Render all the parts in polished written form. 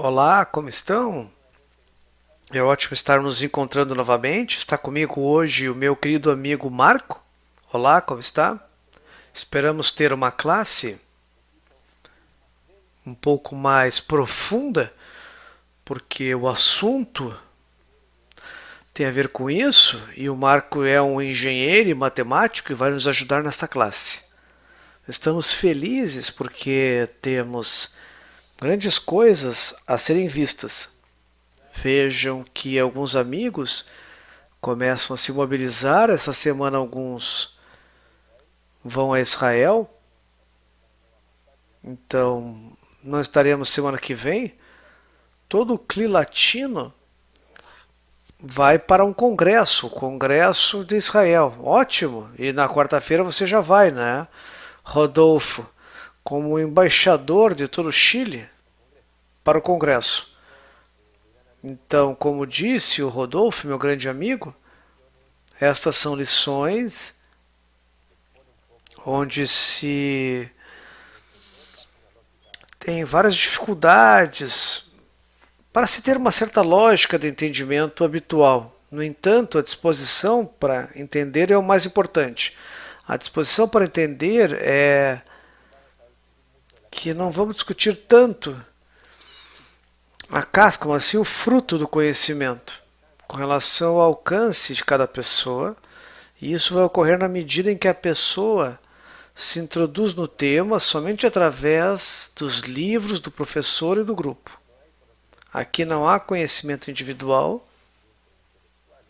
Olá, como estão? É ótimo estar nos encontrando novamente. Está comigo hoje o meu querido amigo Marco. Olá, como está? Esperamos ter uma classe um pouco mais profunda, porque o assunto tem a ver com isso e o Marco é um engenheiro e matemático e vai nos ajudar nesta classe. Estamos felizes porque temos grandes coisas a serem vistas. Vejam que alguns amigos começam a se mobilizar. Essa semana alguns vão a Israel, então nós estaremos semana que vem. Todo o CLI latino vai para um congresso, o Congresso de Israel. Ótimo! E na quarta-feira você já vai, né, Rodolfo, como embaixador de todo o Chile para o congresso. Então, como disse o Rodolfo, meu grande amigo, estas são lições onde se tem várias dificuldades para se ter uma certa lógica de entendimento habitual. No entanto, a disposição para entender é o mais importante. A disposição para entender é que não vamos discutir tanto a casca, mas sim o fruto do conhecimento, com relação ao alcance de cada pessoa. E isso vai ocorrer na medida em que a pessoa se introduz no tema somente através dos livros do professor e do grupo. Aqui não há conhecimento individual,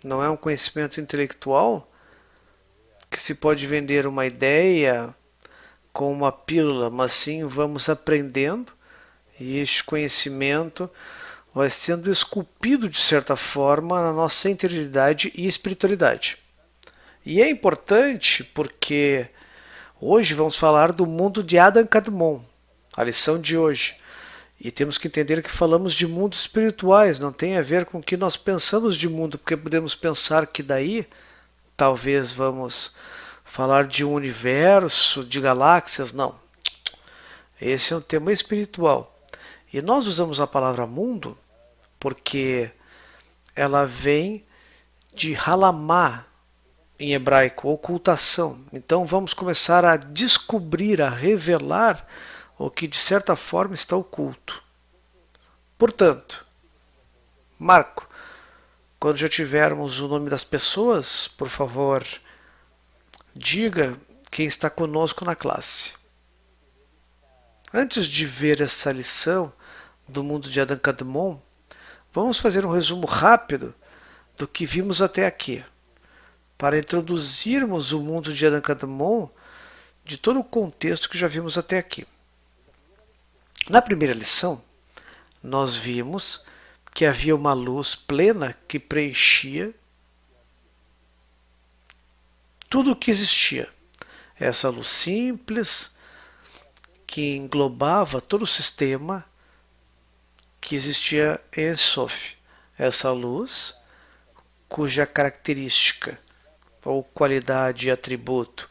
não é um conhecimento intelectual que se pode vender uma ideia com uma pílula, mas sim vamos aprendendo e este conhecimento vai sendo esculpido de certa forma na nossa interioridade e espiritualidade. E é importante porque hoje vamos falar do mundo de Adam Kadmon, a lição de hoje. E temos que entender que falamos de mundos espirituais, não tem a ver com o que nós pensamos de mundo, porque podemos pensar que daí talvez vamos falar de um universo, de galáxias, não. Esse é um tema espiritual. E nós usamos a palavra mundo porque ela vem de halamá, em hebraico, ocultação. Então vamos começar a descobrir, a revelar o que de certa forma está oculto. Portanto, Marco, quando já tivermos o nome das pessoas, por favor, diga quem está conosco na classe. Antes de ver essa lição do mundo de Adam Kadmon, vamos fazer um resumo rápido do que vimos até aqui, para introduzirmos o mundo de Adam Kadmon de todo o contexto que já vimos até aqui. Na primeira lição, nós vimos que havia uma luz plena que preenchia tudo o que existia. Essa luz simples que englobava todo o sistema que existia em Sof. Essa luz cuja característica ou qualidade e atributo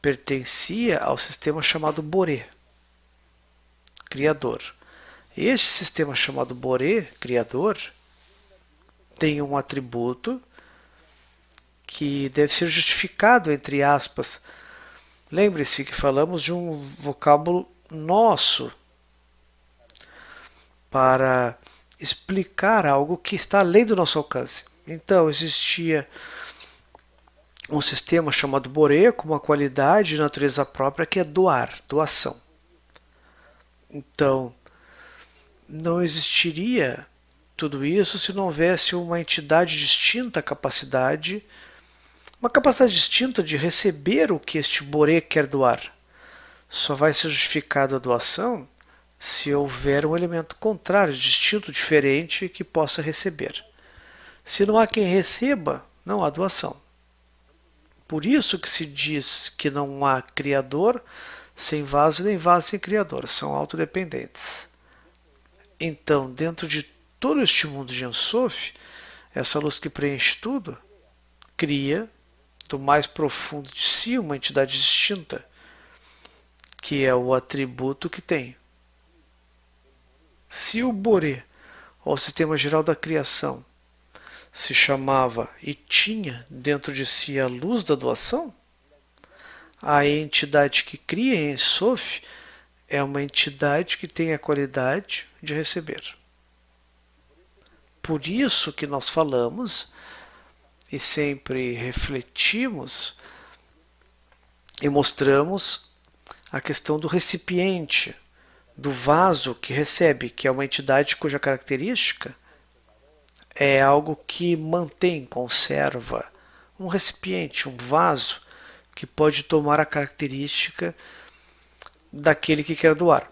pertencia ao sistema chamado Boré, Criador. Este sistema chamado Boré, Criador, tem um atributo que deve ser justificado, entre aspas. Lembre-se que falamos de um vocábulo nosso para explicar algo que está além do nosso alcance. Então, existia um sistema chamado Boré com uma qualidade de natureza própria que é doar, doação. Então, não existiria tudo isso se não houvesse uma entidade distinta, uma capacidade distinta de receber o que este Boré quer doar. Só vai ser justificada a doação se houver um elemento contrário, distinto, diferente, que possa receber. Se não há quem receba, não há doação. Por isso que se diz que não há criador sem vaso, nem vaso sem criador, são autodependentes. Então, dentro de todo este mundo de Ensof, essa luz que preenche tudo, cria do mais profundo de si uma entidade distinta, que é o atributo que tem. Se o Boré ou sistema geral da criação se chamava e tinha dentro de si a luz da doação, a entidade que cria em Sof é uma entidade que tem a qualidade de receber. Por isso que nós falamos e sempre refletimos e mostramos a questão do recipiente, do vaso que recebe, que é uma entidade cuja característica é algo que mantém, conserva, um recipiente, um vaso que pode tomar a característica daquele que quer doar.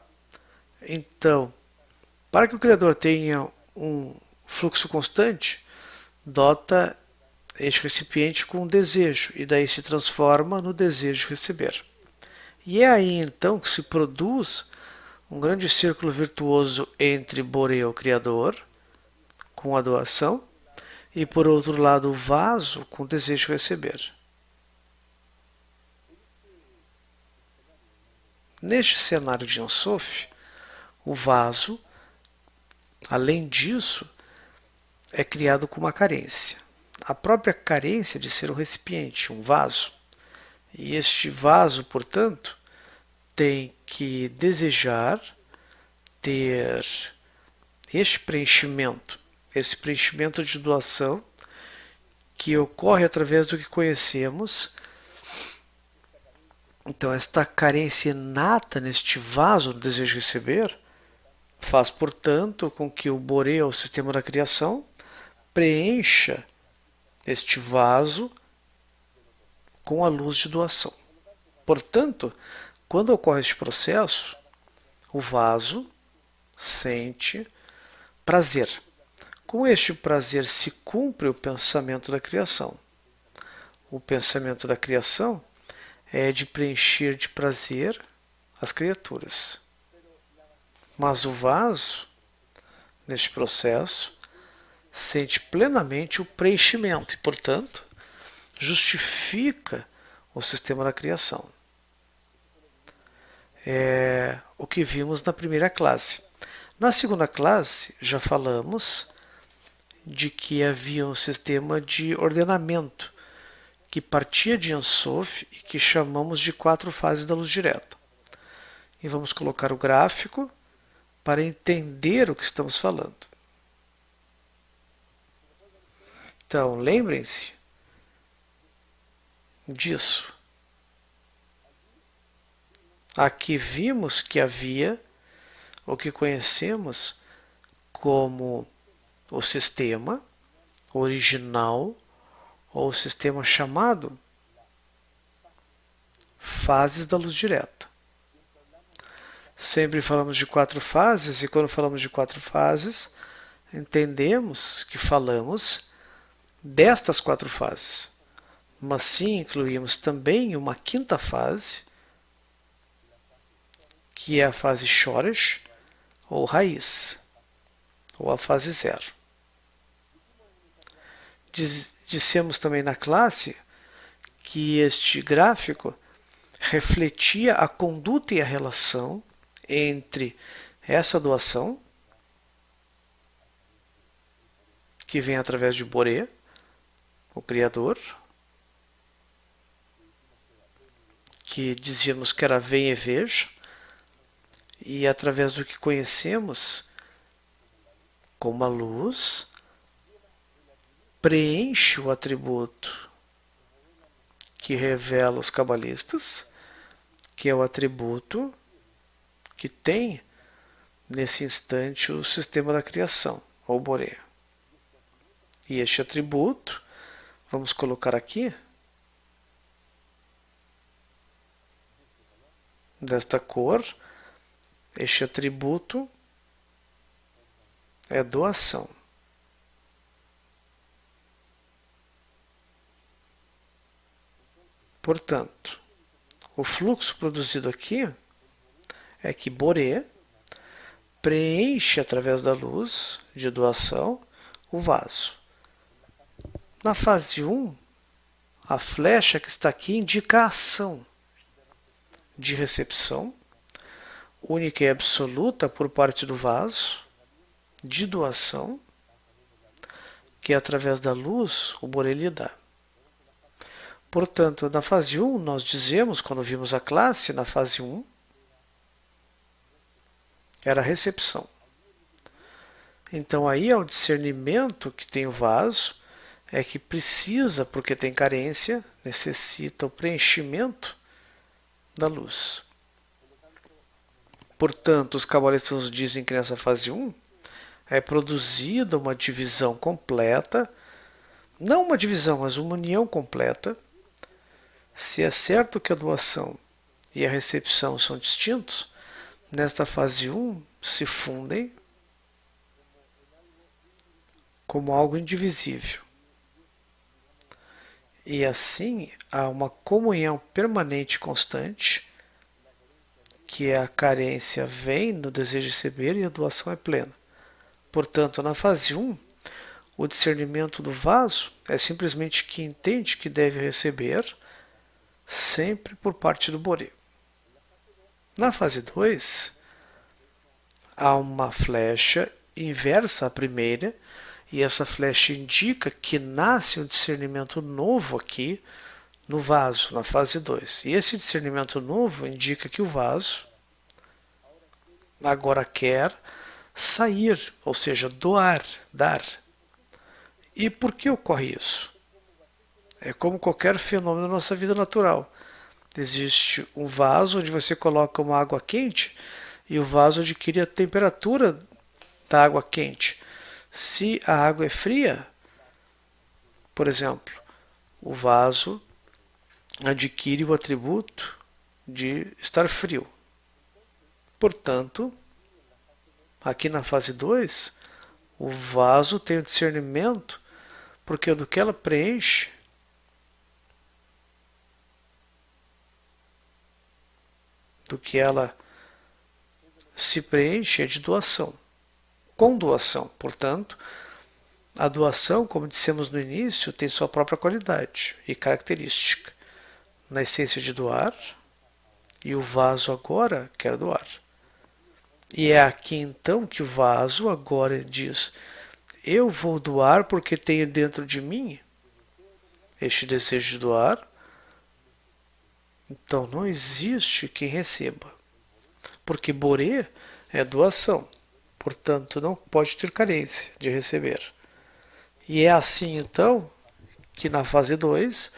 Então, para que o Criador tenha um fluxo constante, dota este recipiente com um desejo, e daí se transforma no desejo de receber. E é aí então que se produz um grande círculo virtuoso entre Boré, o Criador, com a doação, e por outro lado o vaso com o desejo de receber. Neste cenário de Ensof, o vaso, além disso, é criado com uma carência. A própria carência de ser um recipiente, um vaso. E este vaso, portanto, tem que desejar ter este preenchimento, esse preenchimento de doação que ocorre através do que conhecemos. Então, esta carência inata neste vaso do desejo de receber faz, portanto, com que o Boré, o sistema da criação, preencha este vaso com a luz de doação. Portanto, quando ocorre este processo, o vaso sente prazer. Com este prazer se cumpre o pensamento da criação. O pensamento da criação é de preencher de prazer as criaturas. Mas o vaso, neste processo, sente plenamente o preenchimento e, portanto, justifica o sistema da criação. É o que vimos na primeira classe. Na segunda classe, já falamos de que havia um sistema de ordenamento que partia de Ensof e que chamamos de 4 fases da luz direta. E vamos colocar o gráfico para entender o que estamos falando. Então, lembrem-se disso. Aqui vimos que havia o que conhecemos como o sistema original, ou o sistema chamado fases da luz direta. Sempre falamos de 4 fases, e quando falamos de 4 fases, entendemos que falamos destas 4 fases. Mas sim incluímos também uma quinta fase, que é a fase Shoresh, ou raiz, ou a fase 0. Dissemos também na classe que este gráfico refletia a conduta e a relação entre essa doação, que vem através de Boré, o Criador, que dizíamos que era vem e veja, e através do que conhecemos como a luz, preenche o atributo que revela os cabalistas, que é o atributo que tem nesse instante o sistema da criação, ou Boré. E este atributo, vamos colocar aqui, desta cor, este atributo é doação. Portanto, o fluxo produzido aqui é que Boré preenche através da luz de doação o vaso. Na fase 1, a flecha que está aqui indica a ação de recepção, única e absoluta por parte do vaso, de doação que através da luz o Boré lhe dá. Portanto, na fase 1, nós dizemos, quando vimos a classe, na fase 1, era a recepção. Então aí é o discernimento que tem o vaso, é que precisa, porque tem carência, necessita o preenchimento da luz. Portanto, os cabalistas nos dizem que nessa fase 1 é produzida uma divisão completa, não uma divisão, mas uma união completa. Se é certo que a doação e a recepção são distintos, nesta fase 1 se fundem como algo indivisível. E assim há uma comunhão permanente e constante, que a carência vem no desejo de receber e a doação é plena. Portanto, na fase 1, o discernimento do vaso é simplesmente que entende que deve receber sempre por parte do Boré. Na fase 2, há uma flecha inversa à primeira, e essa flecha indica que nasce um discernimento novo aqui no vaso, na fase 2. E esse discernimento novo indica que o vaso agora quer sair, ou seja, doar, dar. E por que ocorre isso? É como qualquer fenômeno da nossa vida natural. Existe um vaso onde você coloca uma água quente e o vaso adquire a temperatura da água quente. Se a água é fria, por exemplo, o vaso adquire o atributo de estar frio. Portanto, aqui na fase 2, o vaso tem o discernimento, porque do que ela preenche, do que ela se preenche é de doação. Com doação, portanto, a doação, como dissemos no início, tem sua própria qualidade e característica, na essência de doar, e o vaso agora quer doar. E é aqui então que o vaso agora diz: eu vou doar porque tenho dentro de mim este desejo de doar, então não existe quem receba, porque Boré é doação, portanto não pode ter carência de receber. E é assim então que na fase 2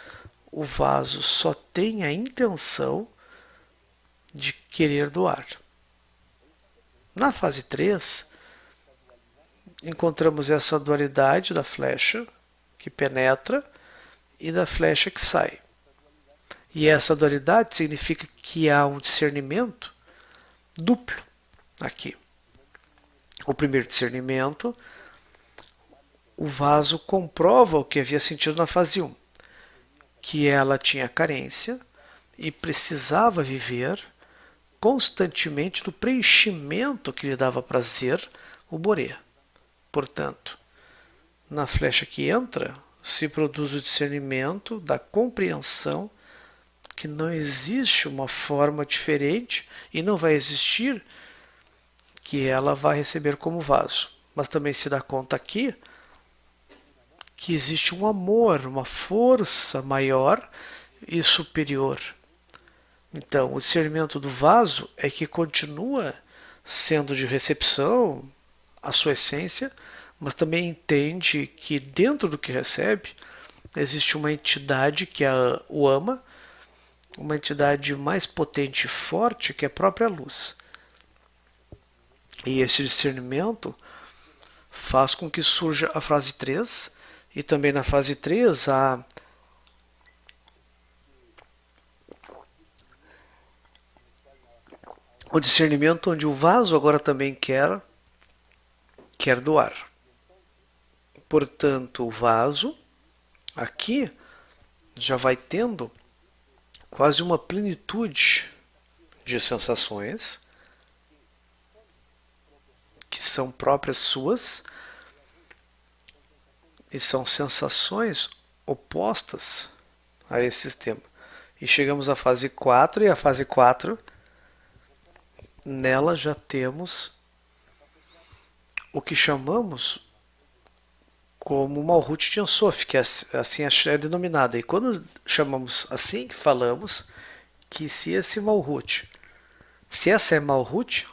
o vaso só tem a intenção de querer doar. Na fase 3, encontramos essa dualidade da flecha que penetra e da flecha que sai. E essa dualidade significa que há um discernimento duplo aqui. O primeiro discernimento, o vaso comprova o que havia sentido na fase 1, que ela tinha carência e precisava viver constantemente do preenchimento que lhe dava prazer o Boré. Portanto, na flecha que entra, se produz o discernimento da compreensão que não existe uma forma diferente e não vai existir que ela vai receber como vaso. Mas também se dá conta aqui que existe um amor, uma força maior e superior. Então, o discernimento do vaso é que continua sendo de recepção, a sua essência, mas também entende que dentro do que recebe existe uma entidade que o ama, uma entidade mais potente e forte que é a própria luz. E esse discernimento faz com que surja a fase 3, e também na fase 3 há o discernimento onde o vaso agora também quer doar. Portanto, o vaso aqui já vai tendo quase uma plenitude de sensações que são próprias suas e são sensações opostas a esse sistema. E chegamos à fase 4, e a fase 4, nela já temos o que chamamos como Malhut de Ansoff, que assim é denominada. E quando chamamos assim, falamos que se esse Malhut, se essa é Malhut,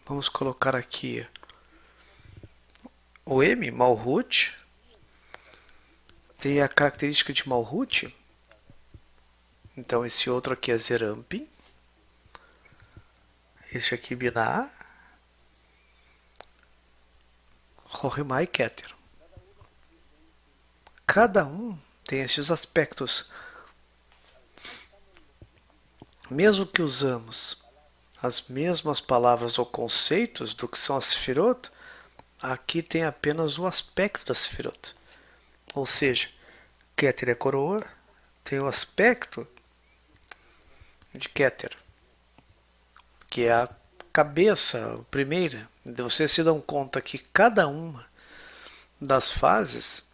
vamos colocar aqui o M, Malhut, tem a característica de Malhut. Então esse outro aqui é Zerampin, este aqui Binah, Rohimá e Keter. Cada um tem esses aspectos. Mesmo que usamos as mesmas palavras ou conceitos do que são as Sefirot, aqui tem apenas o aspecto da Sefirot. Ou seja, Keter é coroa, tem o aspecto de Keter, que é a cabeça, a primeira. Vocês se dão conta que cada uma das fases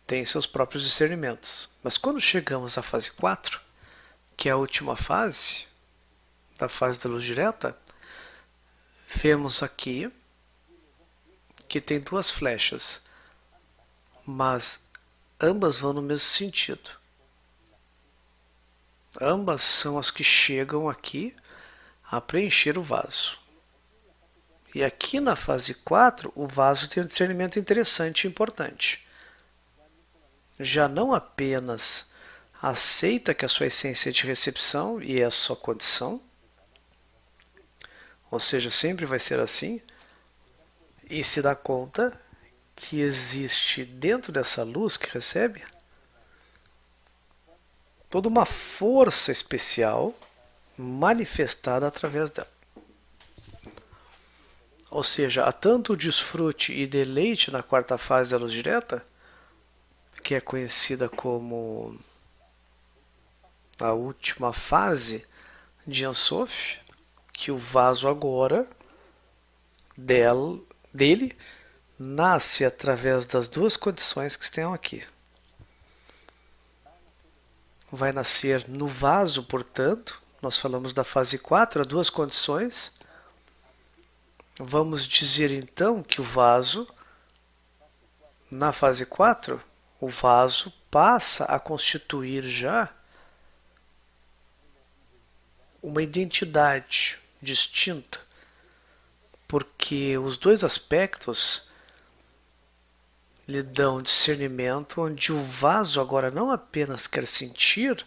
tem seus próprios discernimentos. Mas quando chegamos à fase 4, que é a última fase, da fase da luz direta, vemos aqui que tem duas flechas, mas ambas vão no mesmo sentido. Ambas são as que chegam aqui a preencher o vaso. E aqui na fase 4, o vaso tem um discernimento interessante e importante. Já não apenas aceita que a sua essência é de recepção e é a sua condição, ou seja, sempre vai ser assim, e se dá conta que existe dentro dessa luz que recebe toda uma força especial manifestada através dela. Ou seja, há tanto desfrute e deleite na quarta fase da luz direta, que é conhecida como a última fase de Ansoff, que o vaso agora dele nasce através das duas condições que estão aqui. Vai nascer no vaso, portanto, nós falamos da fase 4, há duas condições. Vamos dizer então que o vaso, na fase 4, o vaso passa a constituir já uma identidade distinta, porque os dois aspectos lhe dão discernimento, onde o vaso agora não apenas quer sentir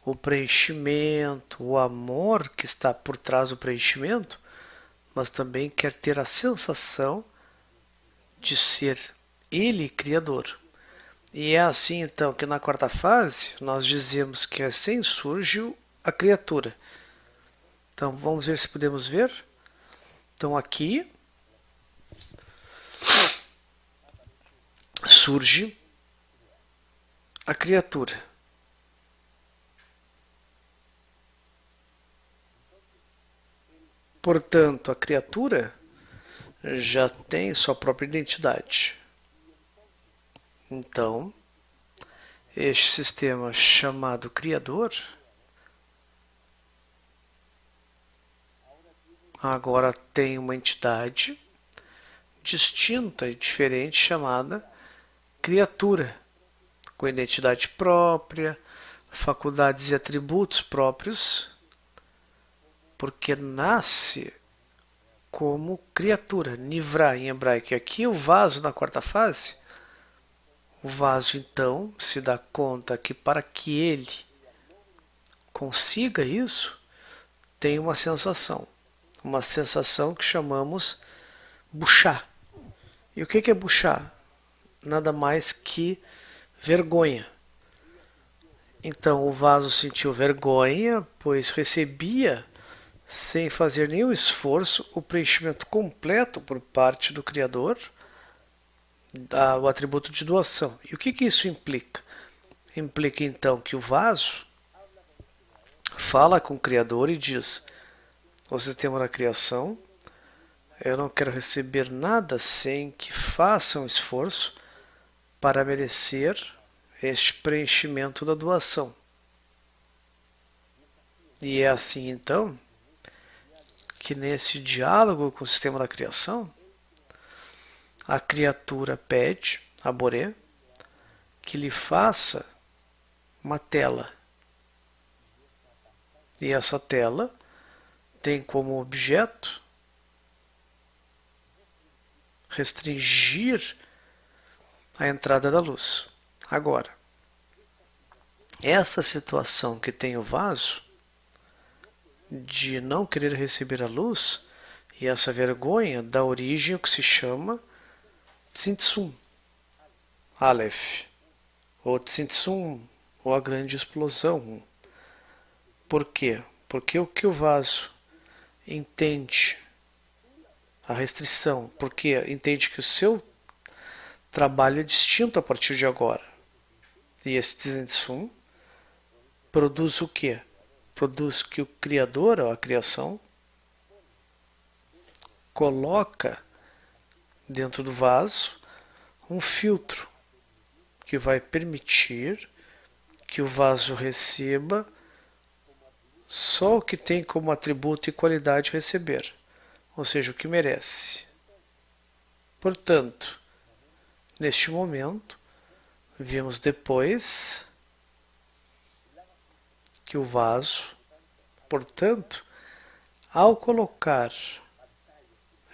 o preenchimento, o amor que está por trás do preenchimento, mas também quer ter a sensação de ser ele criador. E é assim então que na quarta fase nós dizemos que assim surge a criatura. Então vamos ver se podemos ver. Então aqui surge a criatura. Portanto, a criatura já tem sua própria identidade. Então, este sistema chamado Criador agora tem uma entidade distinta e diferente chamada criatura, com identidade própria, faculdades e atributos próprios, porque nasce como criatura, Nivrá em hebraico. E aqui o vaso na quarta fase, o vaso então se dá conta que para que ele consiga isso, tem uma sensação que chamamos buchá. E o que é buchá? Nada mais que vergonha. Então o vaso sentiu vergonha, pois recebia, sem fazer nenhum esforço, o preenchimento completo por parte do Criador, o atributo de doação. E o que isso implica? Implica então que o vaso fala com o Criador e diz: o sistema da criação, eu não quero receber nada sem que faça um esforço para merecer este preenchimento da doação. E é assim então que nesse diálogo com o sistema da criação, a criatura pede a Boré que lhe faça uma tela. E essa tela tem como objeto restringir a entrada da luz. Agora, essa situação que tem o vaso de não querer receber a luz e essa vergonha dá origem ao que se chama Tzimtzum, Aleph, ou Tzimtzum, ou a grande explosão. Por quê? Porque o que o vaso entende a restrição, porque entende que o seu trabalho é distinto a partir de agora. E esse Tzimtzum produz o quê? Produz que o Criador, ou a criação, coloca dentro do vaso um filtro que vai permitir que o vaso receba só o que tem como atributo e qualidade receber, ou seja, o que merece. Portanto, neste momento, vimos depois que o vaso, portanto, ao colocar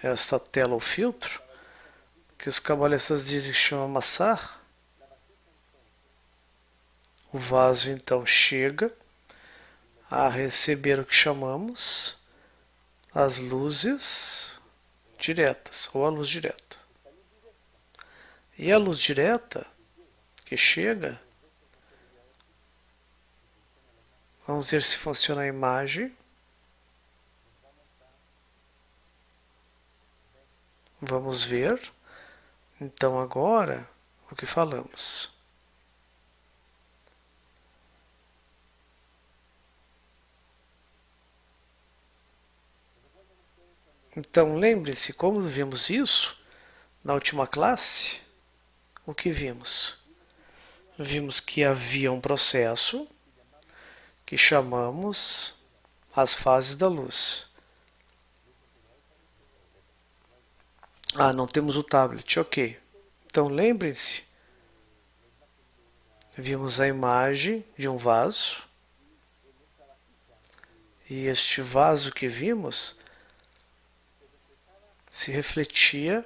esta tela ou filtro, que os cabalistas dizem que chama massar, o vaso então chega a receber o que chamamos as luzes diretas, ou a luz direta. E a luz direta que chega, vamos ver se funciona a imagem. Vamos ver, então, agora o que falamos. Então, lembre-se, como vimos isso na última classe, o que vimos? Vimos que havia um processo que chamamos as fases da luz. Ah, não temos o tablet, ok. Então lembrem-se, vimos a imagem de um vaso, e este vaso que vimos se refletia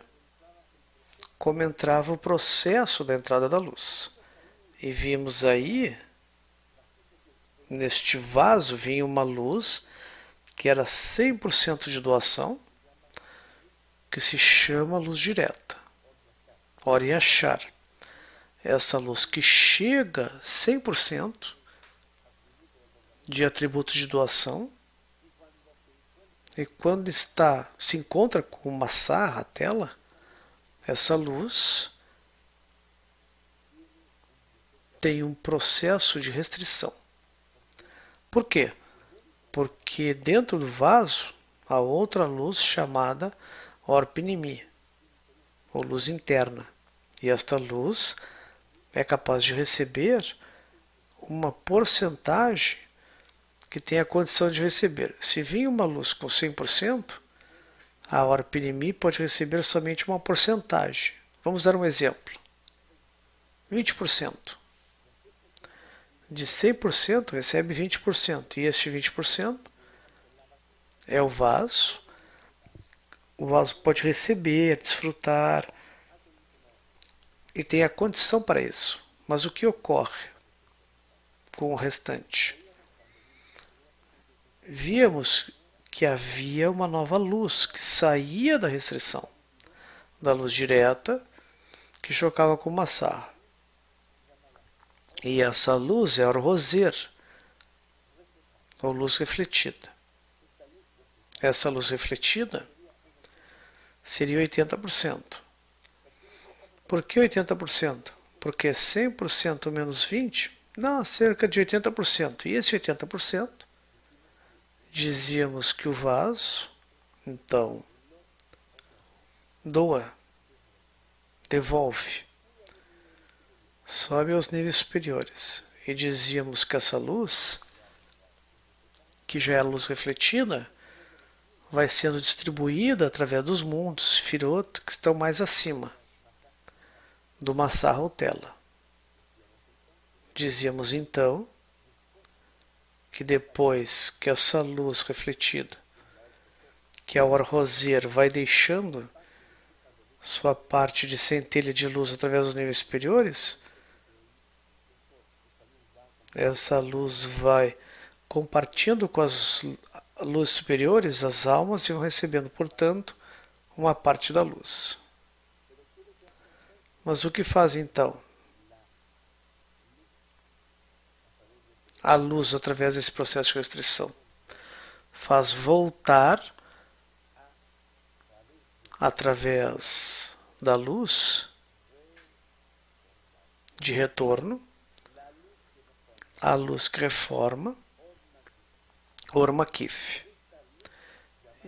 como entrava o processo da entrada da luz. E vimos aí, neste vaso, vinha uma luz que era 100% de doação, que se chama luz direta. Ora, e achar essa luz que chega 100% de atributos de doação, e quando se encontra com uma sarra, a tela, essa luz tem um processo de restrição. Por quê? Porque dentro do vaso há outra luz chamada Orpinimi, ou luz interna. E esta luz é capaz de receber uma porcentagem que tem a condição de receber. Se vir uma luz com 100%, a Orpinimi pode receber somente uma porcentagem. Vamos dar um exemplo. 20%. De 100% recebe 20%. E este 20% é o vaso. O vaso pode receber, desfrutar, e tem a condição para isso. Mas o que ocorre com o restante? Víamos que havia uma nova luz que saía da restrição, da luz direta, que chocava com uma sarra. E essa luz era o roser, ou luz refletida. Essa luz refletida seria 80%. Por que 80%? Porque 100% menos 20% dá cerca de 80%. E esse 80%, dizíamos que o vaso, então, doa, devolve, sobe aos níveis superiores. E dizíamos que essa luz, que já é a luz refletida, vai sendo distribuída através dos mundos, Sefirot, que estão mais acima do Massar ou tela. Dizíamos então que depois que essa luz refletida, que é o Ar-Roser, vai deixando sua parte de centelha de luz através dos níveis superiores, essa luz vai compartilhando com as luzes superiores, as almas, e vão recebendo, portanto, uma parte da luz. Mas o que faz então a luz através desse processo de restrição? Faz voltar através da luz de retorno, a luz que reforma, Or Makif.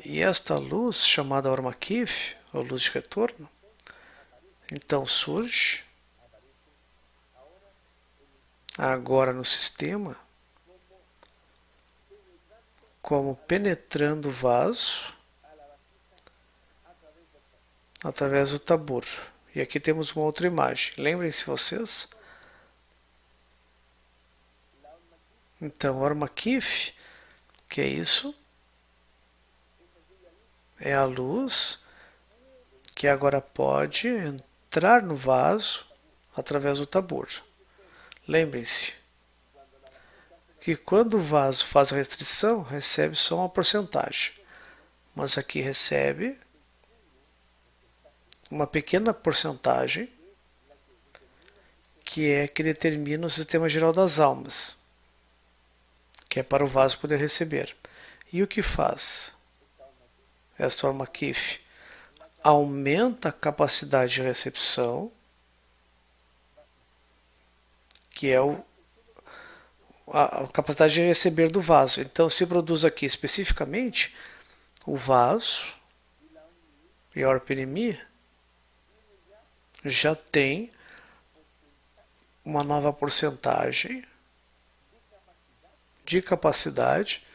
E esta luz, chamada Or Makif, ou luz de retorno, então surge agora no sistema como penetrando o vaso através do tabur. E aqui temos uma outra imagem. Lembrem-se vocês? Então, Or Makif, que é isso? É a luz que agora pode entrar no vaso através do tabur. Lembrem-se que quando o vaso faz a restrição, recebe só uma porcentagem. Mas aqui recebe uma pequena porcentagem que determina o sistema geral das almas, que é para o vaso poder receber. E o que faz? Esta Or Makif aumenta a capacidade de recepção, que é a capacidade de receber do vaso. Então se produz aqui especificamente o vaso e a Or Pinimi já tem uma nova porcentagem de capacidade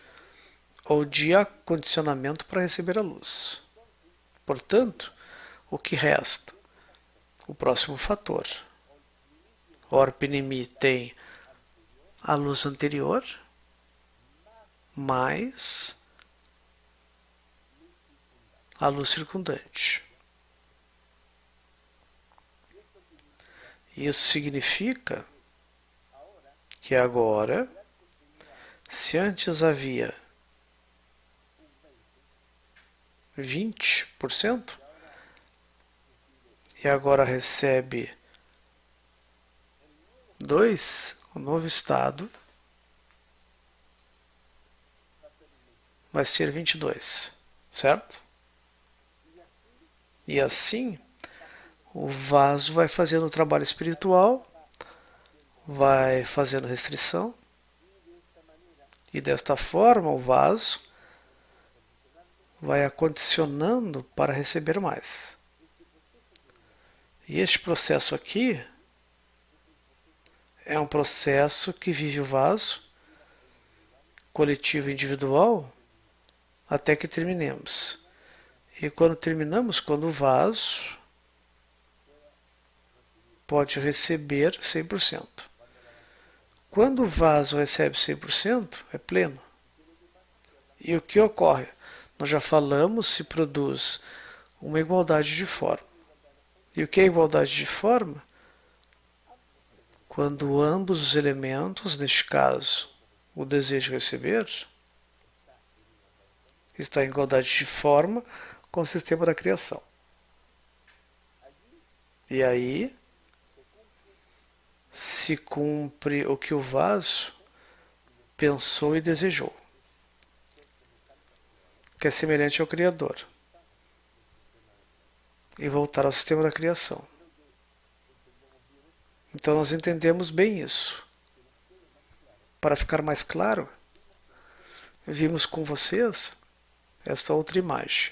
ou de acondicionamento para receber a luz. Portanto, o que resta? O próximo fator. Or Pinimi tem a luz anterior mais a luz circundante. Isso significa que agora, se antes havia 20% e agora recebe 2, o novo estado vai ser 22, certo? E assim, o vaso vai fazendo o trabalho espiritual, vai fazendo restrição, e desta forma o vaso vai acondicionando para receber mais. E este processo aqui é um processo que vive o vaso, coletivo e individual, até que terminemos. E quando terminamos, quando o vaso pode receber 100%. Quando o vaso recebe 100%, é pleno. E o que ocorre? Nós já falamos, se produz uma igualdade de forma. E o que é igualdade de forma? Quando ambos os elementos, neste caso, o desejo de receber, está em igualdade de forma com o sistema da criação. E aí se cumpre o que o vaso pensou e desejou, que é semelhante ao Criador, e voltar ao sistema da criação. Então nós entendemos bem isso. Para ficar mais claro, vimos com vocês esta outra imagem.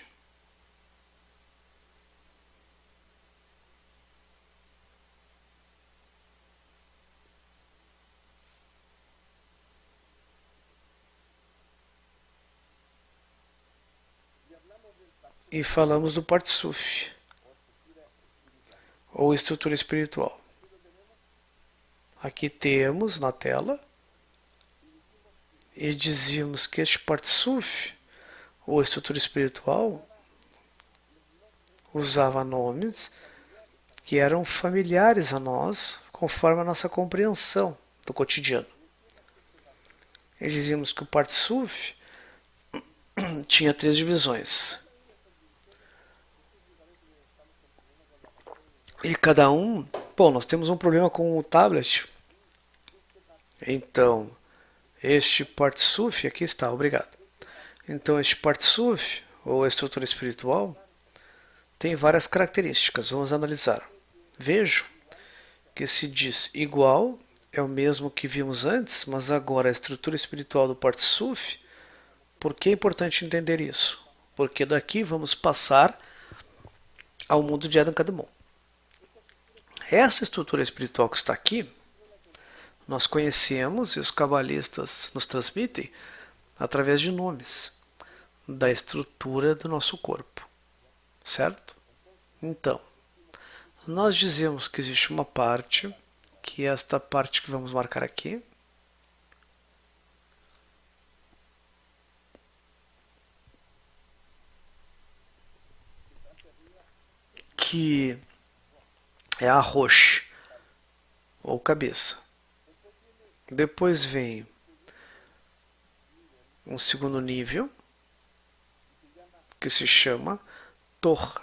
e falamos do Partsuf, ou estrutura espiritual. Aqui temos na tela e dizíamos que este Partsuf, ou estrutura espiritual, usava nomes que eram familiares a nós, conforme a nossa compreensão do cotidiano. E dizíamos que o Partsuf tinha 3 divisões. E cada um... Bom, nós temos um problema com o tablet. Então, este Partsuf, aqui está, obrigado. Então, este Partsuf, ou estrutura espiritual, tem várias características. Vamos analisar. Vejo que se diz igual, é o mesmo que vimos antes, mas agora a estrutura espiritual do Partsuf. Por que é importante entender isso? Porque daqui vamos passar ao mundo de Adam Kadmon. Essa estrutura espiritual que está aqui, nós conhecemos e os cabalistas nos transmitem através de nomes da estrutura do nosso corpo, certo? Então, nós dizemos que existe uma parte, que é esta parte que vamos marcar aqui, que é a Rosh, ou cabeça. Depois vem um segundo nível, que se chama Tor.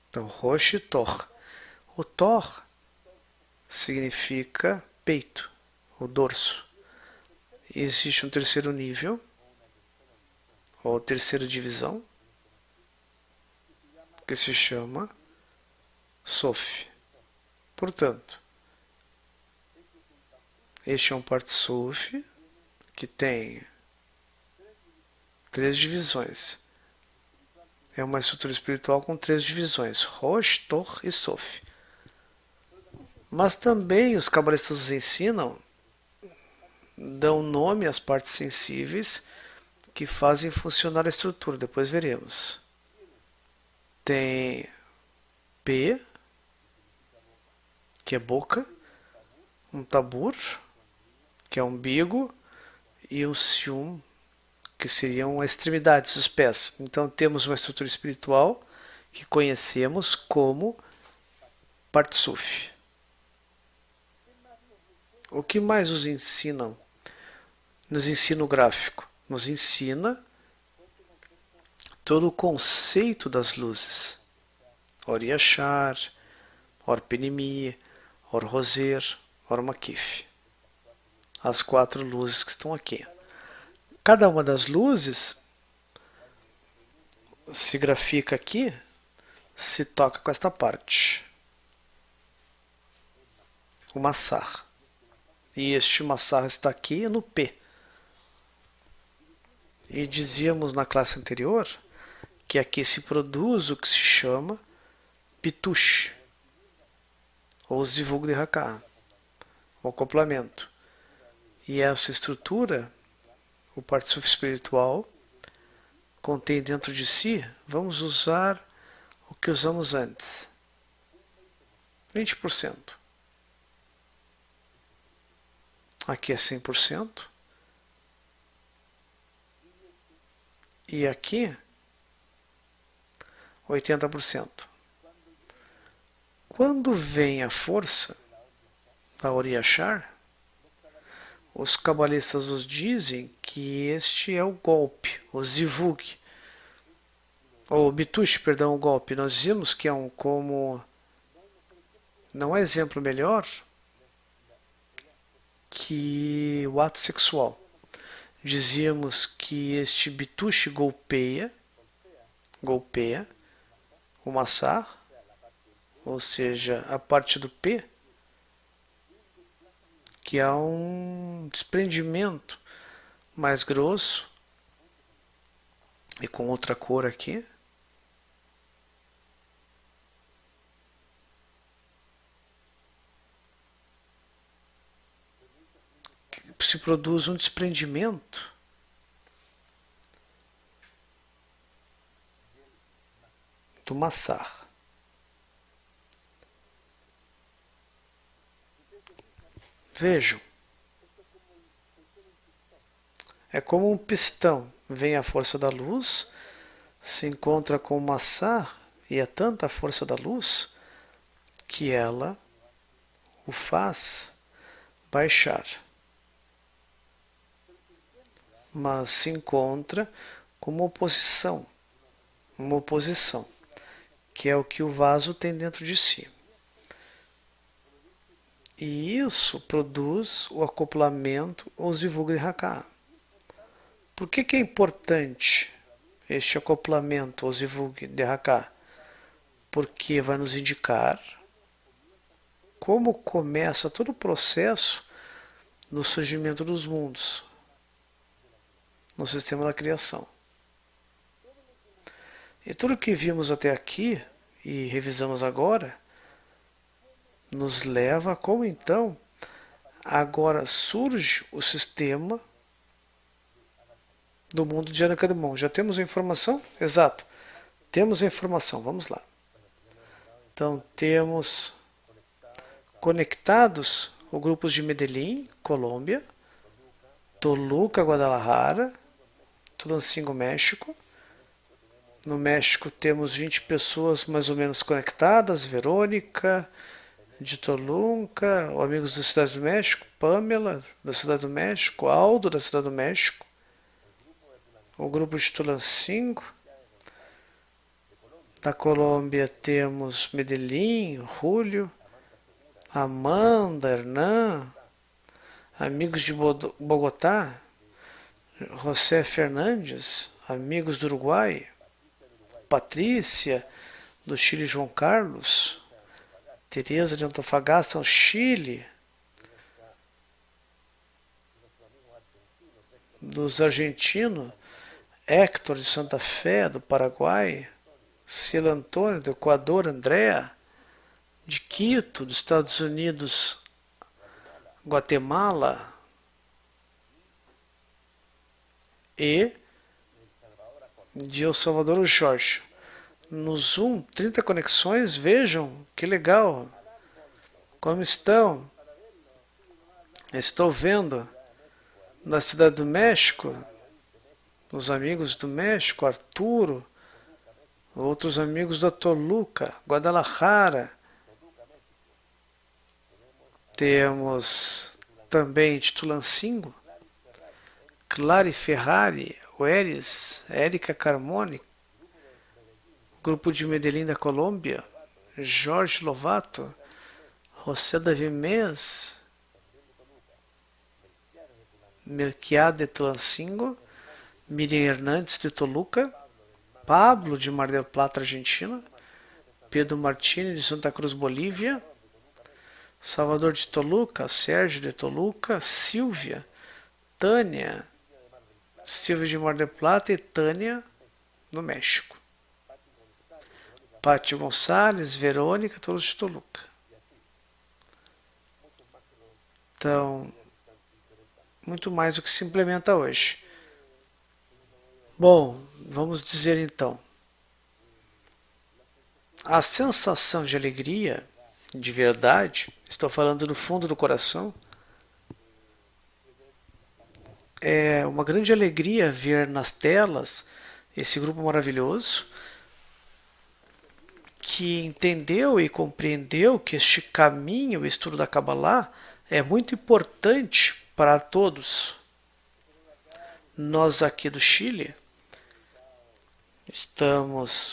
Então, Rosh e Tor. O Tor significa peito, o dorso. E existe um terceiro nível, ou terceira divisão, que se chama Sof. Portanto, este é um Partsuf que tem 3 divisões. É uma estrutura espiritual com 3 divisões: Rosh, Tor e Sof. Mas também os cabalistas nos ensinam, dão nome às partes sensíveis que fazem funcionar a estrutura. Depois veremos. Tem P, que é boca, um tabur, que é umbigo, e um sium, que seriam as extremidades dos pés. Então temos uma estrutura espiritual que conhecemos como Partsuf. O que mais nos ensinam? Nos ensina o gráfico. Nos ensina todo o conceito das luzes. Or Yashar, Or Penimi, Or Roser, Or Makif. As 4 luzes que estão aqui. Cada uma das luzes se grafica aqui, se toca com esta parte. O Massar. E este Massar está aqui no P. E dizíamos na classe anterior que aqui se produz o que se chama Pitush, ou Zivug de Hakah, o acoplamento. E essa estrutura, o Partsuf espiritual, contém dentro de si, vamos usar o que usamos antes, 20%. Aqui é 100%. E aqui, 80%. Quando vem a força da Or Yashar, os cabalistas nos dizem que este é o golpe, o Zivug, ou Bitush, perdão, o golpe. Nós dizemos que é um como... Não há exemplo melhor que o ato sexual. Dizíamos que este Bitush golpeia o Massar, ou seja, a parte do P, que há um desprendimento mais grosso e com outra cor aqui. Se produz um desprendimento do massar. Vejam, é como um pistão. Vem a força da luz, se encontra com o massar, e é tanta a força da luz que ela o faz baixar. Mas se encontra com uma oposição, que é o que o vaso tem dentro de si. E isso produz o acoplamento ou Zivug-Dihaka. Por que é importante este acoplamento ou Zivug-Dihaka? Porque vai nos indicar como começa todo o processo no surgimento dos mundos, no sistema da criação. E tudo que vimos até aqui e revisamos agora nos leva a como então agora surge o sistema do mundo de Anakademon. Já temos a informação? Exato. Temos a informação. Vamos lá. Então temos conectados os grupos de Medellín, Colômbia, Toluca, Guadalajara, Tulancingo, México. No México temos 20 pessoas mais ou menos conectadas, Verônica, de Toluca, amigos da Cidade do México, Pamela, da Cidade do México, Aldo, da Cidade do México, o grupo de Tulancingo. Da Colômbia temos Medellín, Julio, Amanda, Hernan, amigos de Bogotá, José Fernandes, amigos do Uruguai, Patrícia, do Chile, João Carlos, Tereza de Antofagasta, no Chile, dos argentinos, Héctor de Santa Fé, do Paraguai, Cielo Antônio, do Equador, Andréa, de Quito, dos Estados Unidos, Guatemala, e de El Salvador, o Jorge. No Zoom, 30 conexões, vejam, que legal. Como estão? Estou vendo na Cidade do México, os amigos do México, Arturo, outros amigos da Toluca, Guadalajara. Temos também de Tulancingo, Clary Ferrari, Oeris, Érica Carmone, grupo de Medellín da Colômbia, Jorge Lovato, José Davi Mes, Melquiad de Tulancingo, Miriam Hernandes de Toluca, Pablo de Mar del Plata, Argentina, Pedro Martini de Santa Cruz, Bolívia, Salvador de Toluca, Sérgio de Toluca, Silvia, Tânia, Silvia de Mar del Plata e Tânia, no México. Pátio Gonçalves, Verônica, todos de Toluca. Então, muito mais o que se implementa hoje. Bom, vamos dizer então. A sensação de alegria, de verdade, estou falando do fundo do coração, é uma grande alegria ver nas telas esse grupo maravilhoso que entendeu e compreendeu que este caminho, o estudo da Kabbalah, é muito importante para todos. Nós aqui do Chile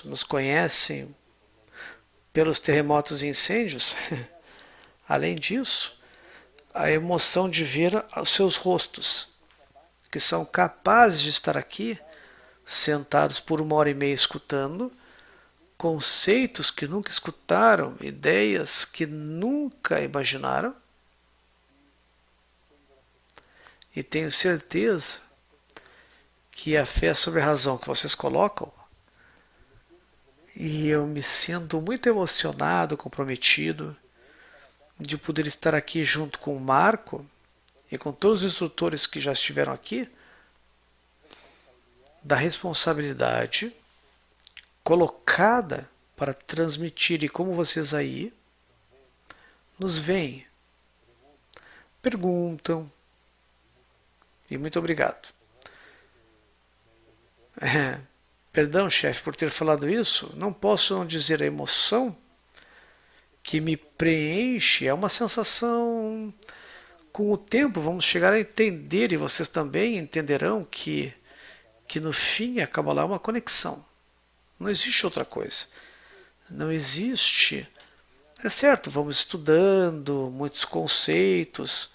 nos conhecem pelos terremotos e incêndios. Além disso, a emoção de ver os seus rostos, que são capazes de estar aqui, sentados por 1h30 escutando, conceitos que nunca escutaram, ideias que nunca imaginaram. E tenho certeza que a fé sobre a razão que vocês colocam, e eu me sinto muito emocionado, comprometido, de poder estar aqui junto com o Marco e com todos os instrutores que já estiveram aqui, da responsabilidade colocada para transmitir, e como vocês aí nos veem, perguntam, e muito obrigado. Perdão, chefe, por ter falado isso, não posso não dizer a emoção que me preenche, é uma sensação. Com o tempo vamos chegar a entender, e vocês também entenderão que no fim a Kabbalah é uma conexão. Não existe outra coisa. Não existe. É certo, vamos estudando muitos conceitos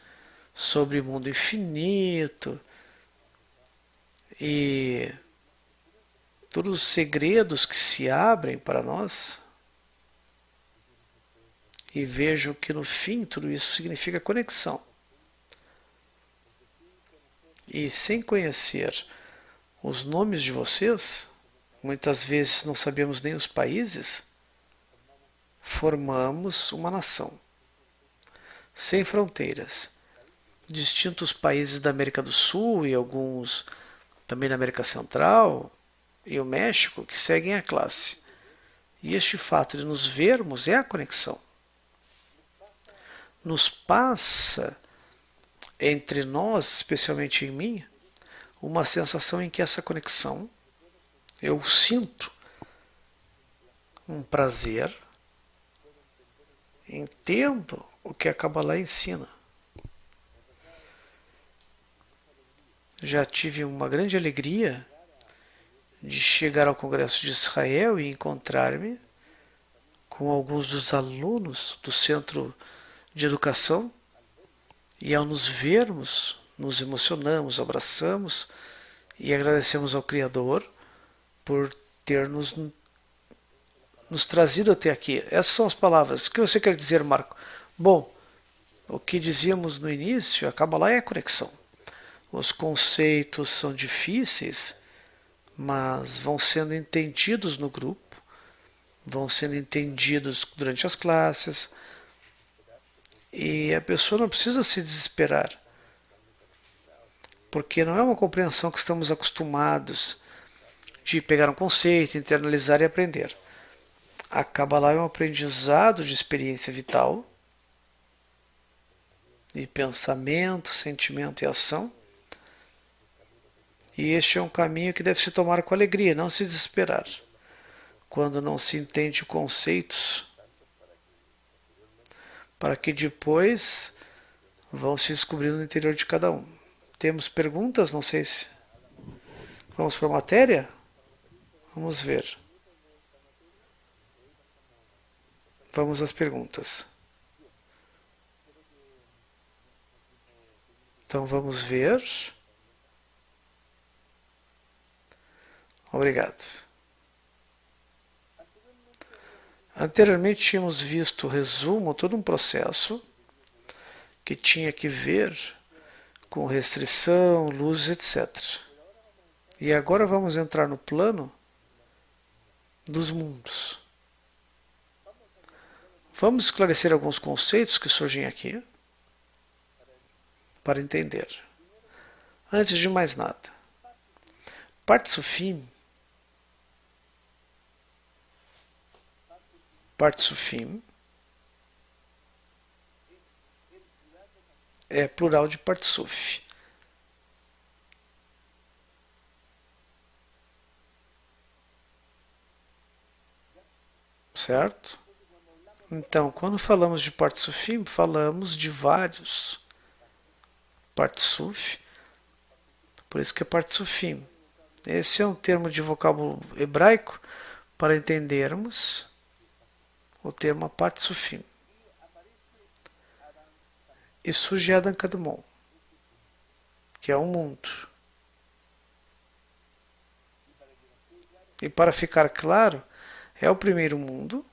sobre o mundo infinito e todos os segredos que se abrem para nós. E vejo que no fim tudo isso significa conexão. E sem conhecer os nomes de vocês, muitas vezes não sabemos nem os países, formamos uma nação sem fronteiras. Distintos países da América do Sul e alguns também na América Central e o México que seguem a classe. E este fato de nos vermos é a conexão. Nos passa entre nós, especialmente em mim, uma sensação em que essa conexão eu sinto um prazer, entendo o que a Kabbalah ensina. Já tive uma grande alegria de chegar ao Congresso de Israel e encontrar-me com alguns dos alunos do Centro de Educação, e ao nos vermos, nos emocionamos, abraçamos e agradecemos ao Criador por ter nos trazido até aqui. Essas são as palavras. O que você quer dizer, Marco? Bom, o que dizíamos no início, a Kabbalah é a conexão. Os conceitos são difíceis, mas vão sendo entendidos no grupo, vão sendo entendidos durante as classes, e a pessoa não precisa se desesperar, porque não é uma compreensão que estamos acostumados de pegar um conceito, internalizar e aprender. A Kabbalah é um aprendizado de experiência vital, de pensamento, sentimento e ação. E este é um caminho que deve se tomar com alegria, não se desesperar. Quando não se entende conceitos, para que depois vão se descobrindo no interior de cada um. Temos perguntas? Não sei se... Vamos para a matéria? Vamos ver. Vamos às perguntas. Então vamos ver. Obrigado. Anteriormente tínhamos visto o resumo, todo um processo que tinha que ver com restrição, luzes, etc. E agora vamos entrar no plano dos mundos. Vamos esclarecer alguns conceitos que surgem aqui para entender. Antes de mais nada, Partsufim é plural de Partsuf. Certo? Então, quando falamos de Partsufim, falamos de vários Partsuf, por isso que é Partsufim. Esse é um termo de vocábulo hebraico para entendermos o termo Partsufim. E surge Adam Kadmon, que é um mundo. E para ficar claro, é o primeiro mundo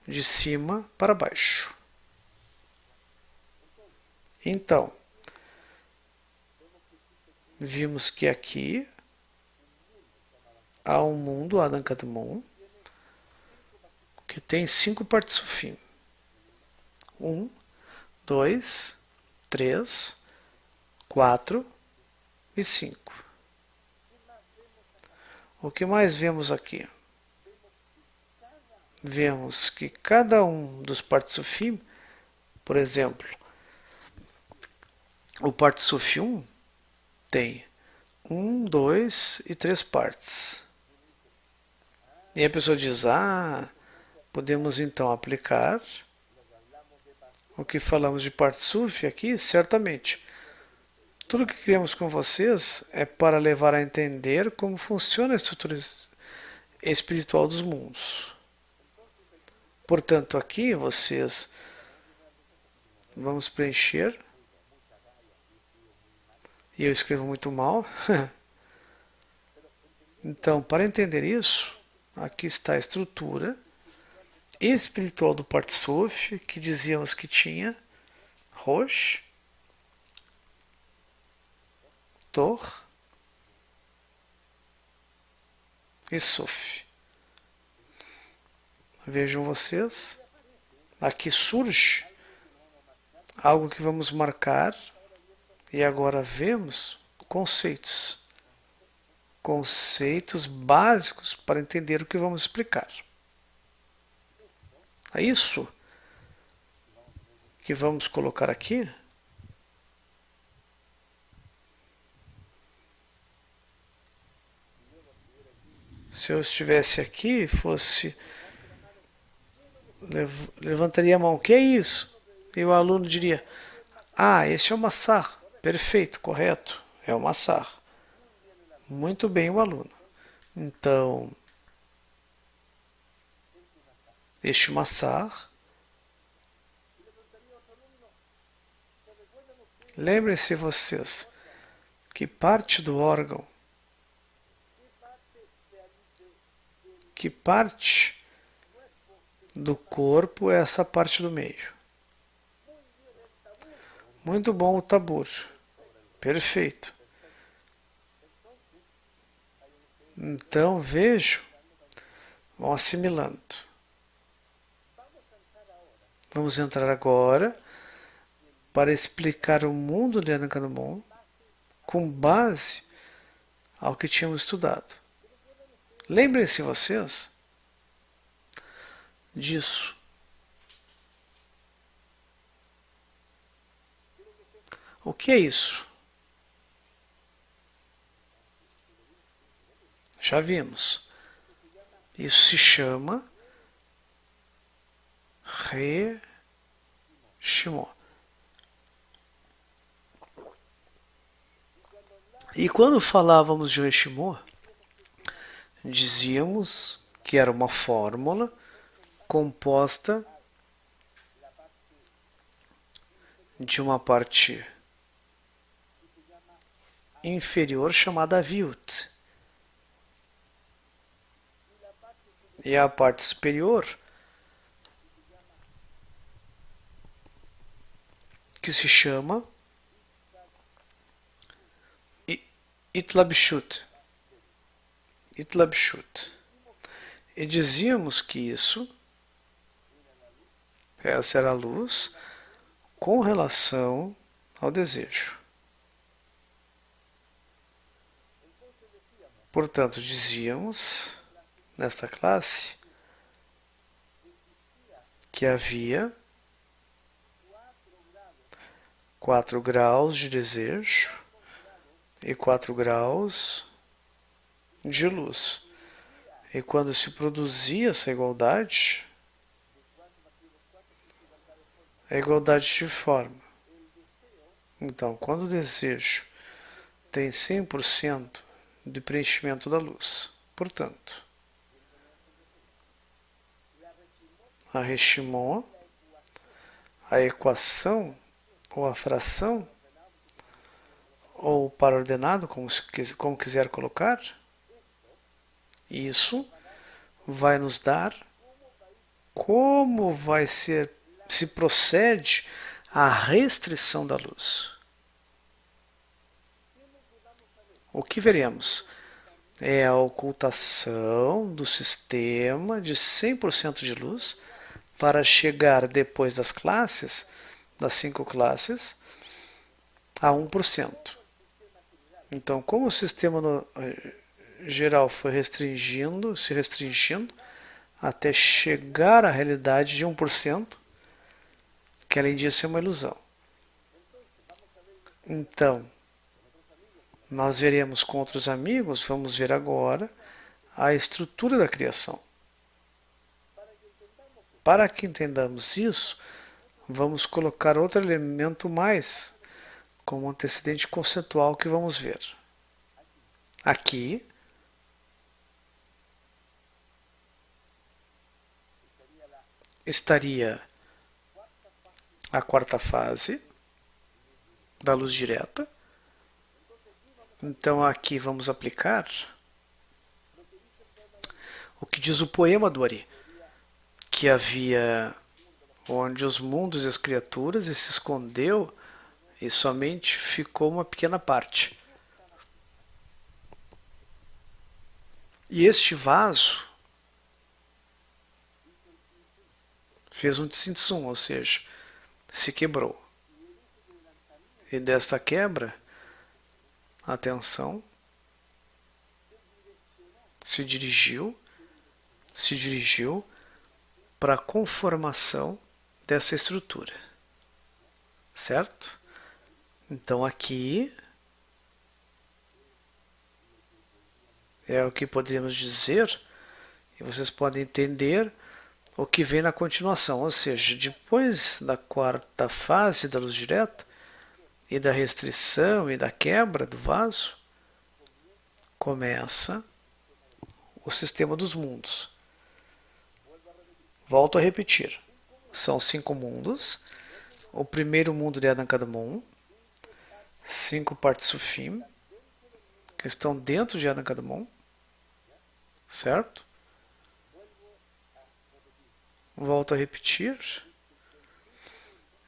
de cima para baixo. Então, vimos que aqui há um mundo, Adam Kadmon, que tem 5 Partsufim. 1, 2, 3, 4 e 5. O que mais vemos aqui? Vemos que cada um dos Partsufim, por exemplo, o Partsuf 1 tem 1, 2 e 3 partes. E a pessoa diz, podemos então aplicar o que falamos de Partsuf aqui, certamente. Tudo que criamos com vocês é para levar a entender como funciona a estrutura espiritual dos mundos. Portanto, aqui vocês vamos preencher. E eu escrevo muito mal. Então, para entender isso, aqui está a estrutura espiritual do Partsuf, que dizíamos que tinha Rosh, Tor e Suf. Vejam vocês, aqui surge algo que vamos marcar e agora vemos conceitos. Conceitos básicos para entender o que vamos explicar. É isso que vamos colocar aqui. Se eu estivesse aqui e fosse... levantaria a mão. O que é isso? E o aluno diria, esse é o Massar. Perfeito, correto. É o Massar. Muito bem o aluno. Então, este Massar, lembrem-se vocês que parte do órgão, que parte do corpo é essa parte do meio. Muito bom o tabur. Perfeito. Então vejo, vão assimilando. Vamos entrar agora para explicar o mundo de Anankanomon com base ao que tínhamos estudado. Lembrem-se vocês disso. O que é isso? Já vimos. Isso se chama Reshimon. E quando falávamos de Reshimon, dizíamos que era uma fórmula composta de uma parte inferior chamada Viut e a parte superior que se chama Itlabshut. E dizíamos que essa era a luz com relação ao desejo. Portanto, dizíamos nesta classe que havia 4 graus de desejo e 4 graus de luz. E quando se produzia essa igualdade, a igualdade de forma. Então, quando o desejo tem 100% de preenchimento da luz, portanto, a Reshimon, a equação ou a fração, ou par ordenado, como quiser colocar, isso vai nos dar como vai ser, se procede a restrição da luz. O que veremos é a ocultação do sistema de 100% de luz para chegar depois das classes, das 5 classes, a 1%. Então, como o sistema geral foi restringindo, se restringindo, até chegar à realidade de 1%, que além disso é uma ilusão. Então, nós veremos com outros amigos, vamos ver agora a estrutura da criação. Para que entendamos isso, vamos colocar outro elemento mais, como antecedente conceitual que vamos ver. Aqui, estaria a quarta fase da luz direta. Então aqui vamos aplicar o que diz o poema do Ari, que havia onde os mundos e as criaturas e se escondeu e somente ficou uma pequena parte. E este vaso fez um tsum, ou seja, se quebrou. E desta quebra, a atenção se dirigiu para a conformação dessa estrutura, certo? Então aqui é o que poderíamos dizer, e vocês podem entender o que vem na continuação, ou seja, depois da quarta fase da luz direta e da restrição e da quebra do vaso, começa o sistema dos mundos. Volto a repetir, são 5 mundos. O primeiro mundo de Adam Kadmon, 5 Partsufim, que estão dentro de Adam Kadmon, certo? Volto a repetir,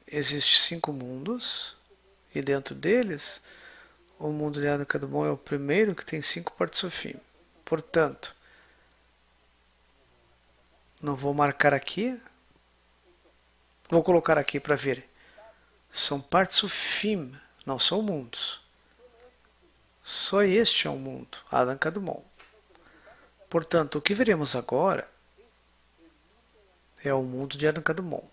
existem 5 mundos, e dentro deles, o mundo de Adam Kadmon é o primeiro que tem 5 Partsufim. Portanto, não vou marcar aqui, vou colocar aqui para ver. São Partsufim, não são mundos. Só este é um mundo, Adam Kadmon. Portanto, o que veremos agora é o mundo de Adam Kadmon.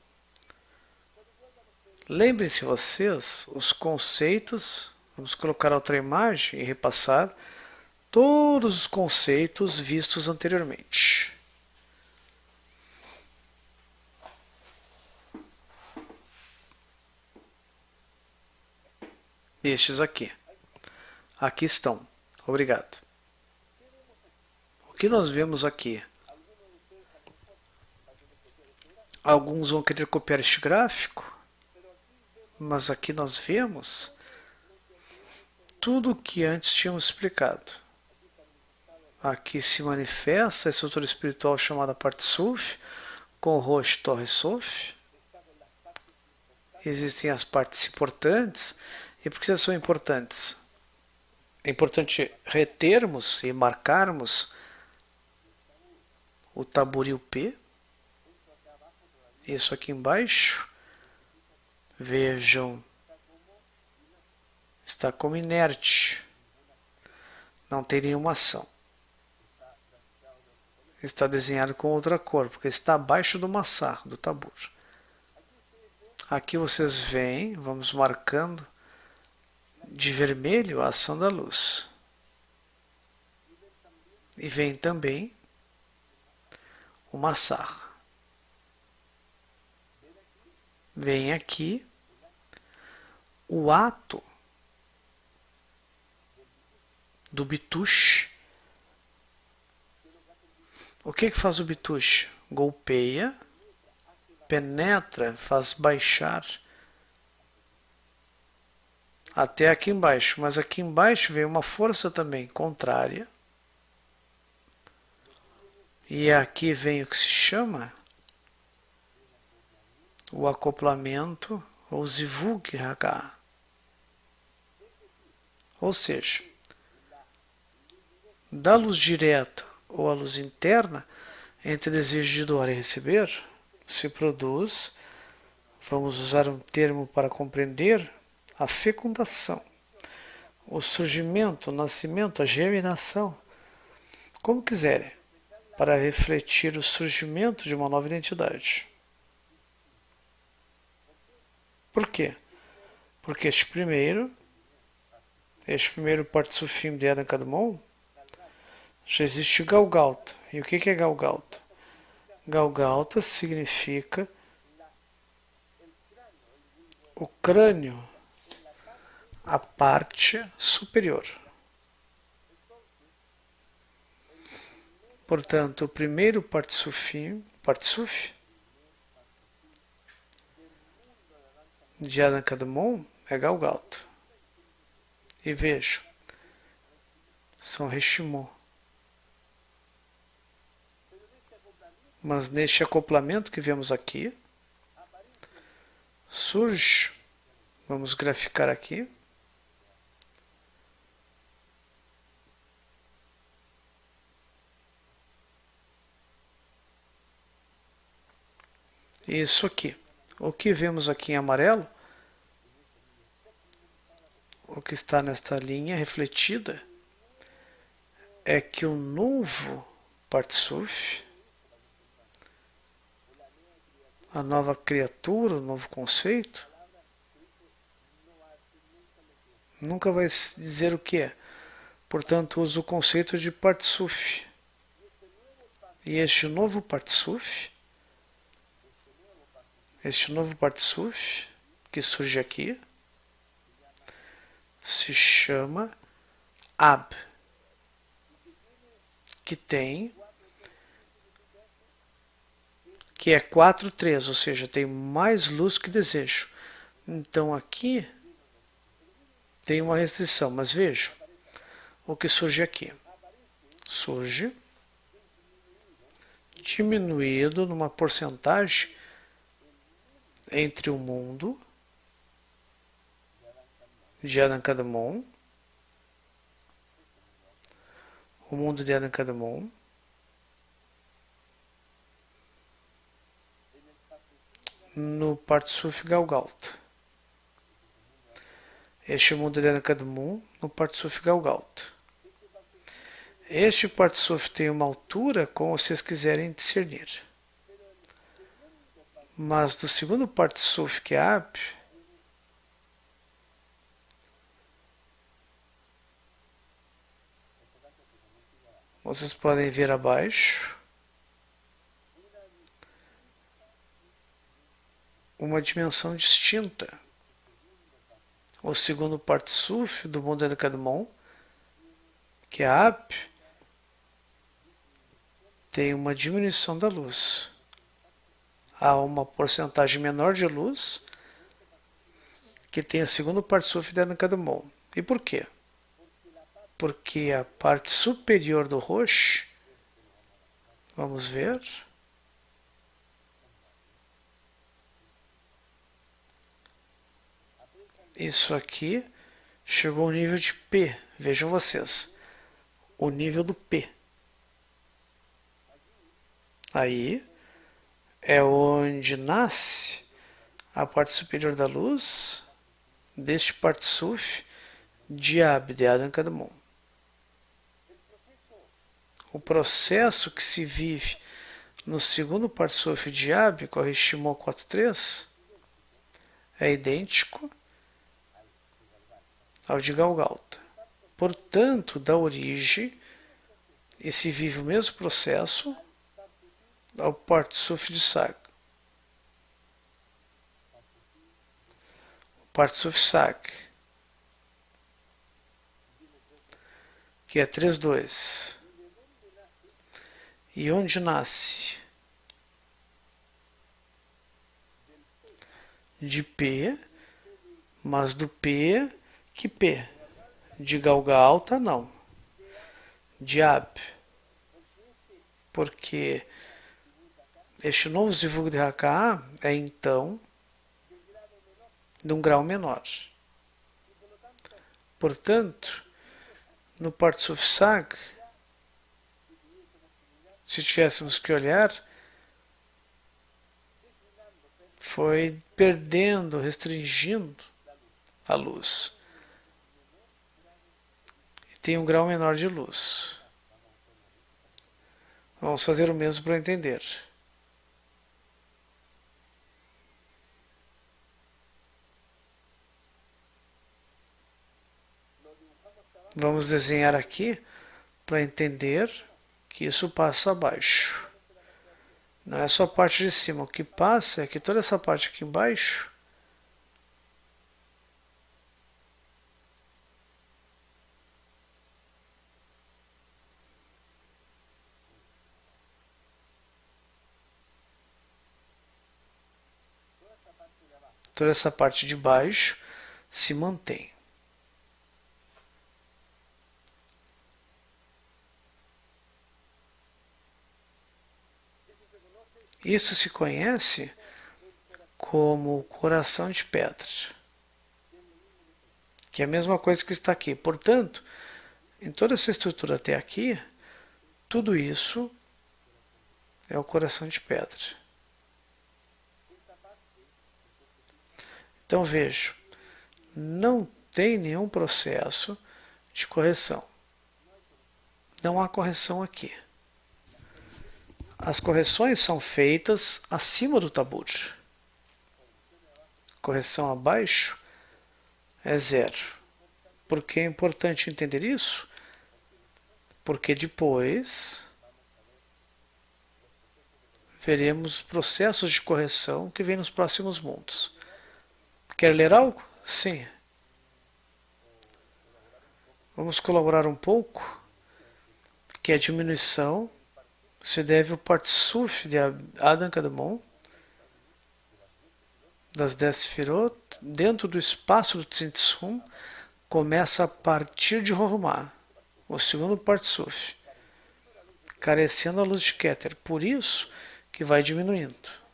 Lembrem-se vocês, os conceitos, vamos colocar outra imagem e repassar todos os conceitos vistos anteriormente. Estes aqui. Aqui estão. Obrigado. O que nós vemos aqui? Alguns vão querer copiar este gráfico, mas aqui nós vemos tudo o que antes tínhamos explicado. Aqui se manifesta a estrutura espiritual chamada Partsuf, com Rosh Torre Sof. Existem as partes importantes. E por que elas são importantes? É importante retermos e marcarmos o Tabur e o P. Isso aqui embaixo. Vejam. Está como inerte. Não tem nenhuma ação. Está desenhado com outra cor, porque está abaixo do Massar, do Tabur. Aqui vocês veem, vamos marcando de vermelho a ação da luz. E vem também o Massar. Vem aqui o ato do Bitush. O que faz o Bitush? Golpeia, penetra, faz baixar até aqui embaixo, mas aqui embaixo vem uma força também contrária. E aqui vem o que se chama o acoplamento ou Zivug Haka. Ou seja, da luz direta ou a luz interna, entre desejo de doar e receber, se produz, vamos usar um termo para compreender, a fecundação, o surgimento, o nascimento, a germinação como quiserem, para refletir o surgimento de uma nova identidade. Por quê? Porque este primeiro Partsufim de Adam Kadmon, já existe Galgalta. E o que é Galgalta? Galgalta significa o crânio, a parte superior. Portanto, o primeiro Partsuf de Adam Kadmon é Galgalta. E vejo, são Reshimon. Mas neste acoplamento que vemos aqui, surge, vamos graficar aqui, isso aqui. O que vemos aqui em amarelo, o que está nesta linha refletida, é que o novo Partsuf, a nova criatura, o novo conceito, nunca vai dizer o que é. Portanto, usa o conceito de Partsuf. E este novo Partsuf, que surge aqui, se chama Ab, que é 4-3, ou seja, tem mais luz que desejo. Então aqui tem uma restrição, mas veja o que surge aqui. Surge diminuído numa porcentagem entre o mundo de Adam Kadmon, o mundo de Adam Kadmon, no Partsuf Galgalta. Este é o mundo de Adam Kadmon no Partsuf Galgalta. Este Partsuf tem uma altura como vocês quiserem discernir. Mas do segundo Partsuf, que é Ab, vocês podem ver abaixo uma dimensão distinta. O segundo Partsuf do mundo de Kadmon, que é Ab, tem uma diminuição da luz. Há uma porcentagem menor de luz que tem o segundo Partsuf de Adam Kadmon. E por quê? Porque a parte superior do Rosh, vamos ver, isso aqui chegou ao nível de P. Vejam vocês, o nível do P. Aí é onde nasce a parte superior da luz deste Partsuf de Ab, de Adam Kadmon. O processo que se vive no segundo Partsuf de Ab, com a Reshimon 4.3, é idêntico ao de Galgalta. Portanto, dá origem e se vive o mesmo processo ao Partsuf de Sag. O Partsuf Sag, que é 3.2. E onde nasce? De P, mas do P, que P? De Galgalta, não. De Ab. Porque este novo Zivug de Haka é então de um grau menor. Portanto, no Partsuf Sag, se tivéssemos que olhar, foi perdendo, restringindo a luz. E tem um grau menor de luz. Vamos fazer o mesmo para entender. Vamos desenhar aqui para entender que isso passa abaixo. Não é só a parte de cima. O que passa é que toda essa parte aqui embaixo toda essa parte de baixo se mantém. Isso se conhece como coração de pedra, que é a mesma coisa que está aqui. Portanto, em toda essa estrutura até aqui, tudo isso é o coração de pedra. Então vejo, não tem nenhum processo de correção. Não há correção aqui. As correções são feitas acima do tabur. Correção abaixo é zero. Por que é importante entender isso? Porque depois veremos processos de correção que vêm nos próximos mundos. Quer ler algo? Sim. Vamos colaborar um pouco, que a diminuição se deve ao Partsuf de Adam Kadmon, das 10 Sefirot, dentro do espaço do Tzimtzum, começa a partir de Rohma, o segundo Partsuf, carecendo a luz de Keter. Por isso que vai diminuindo.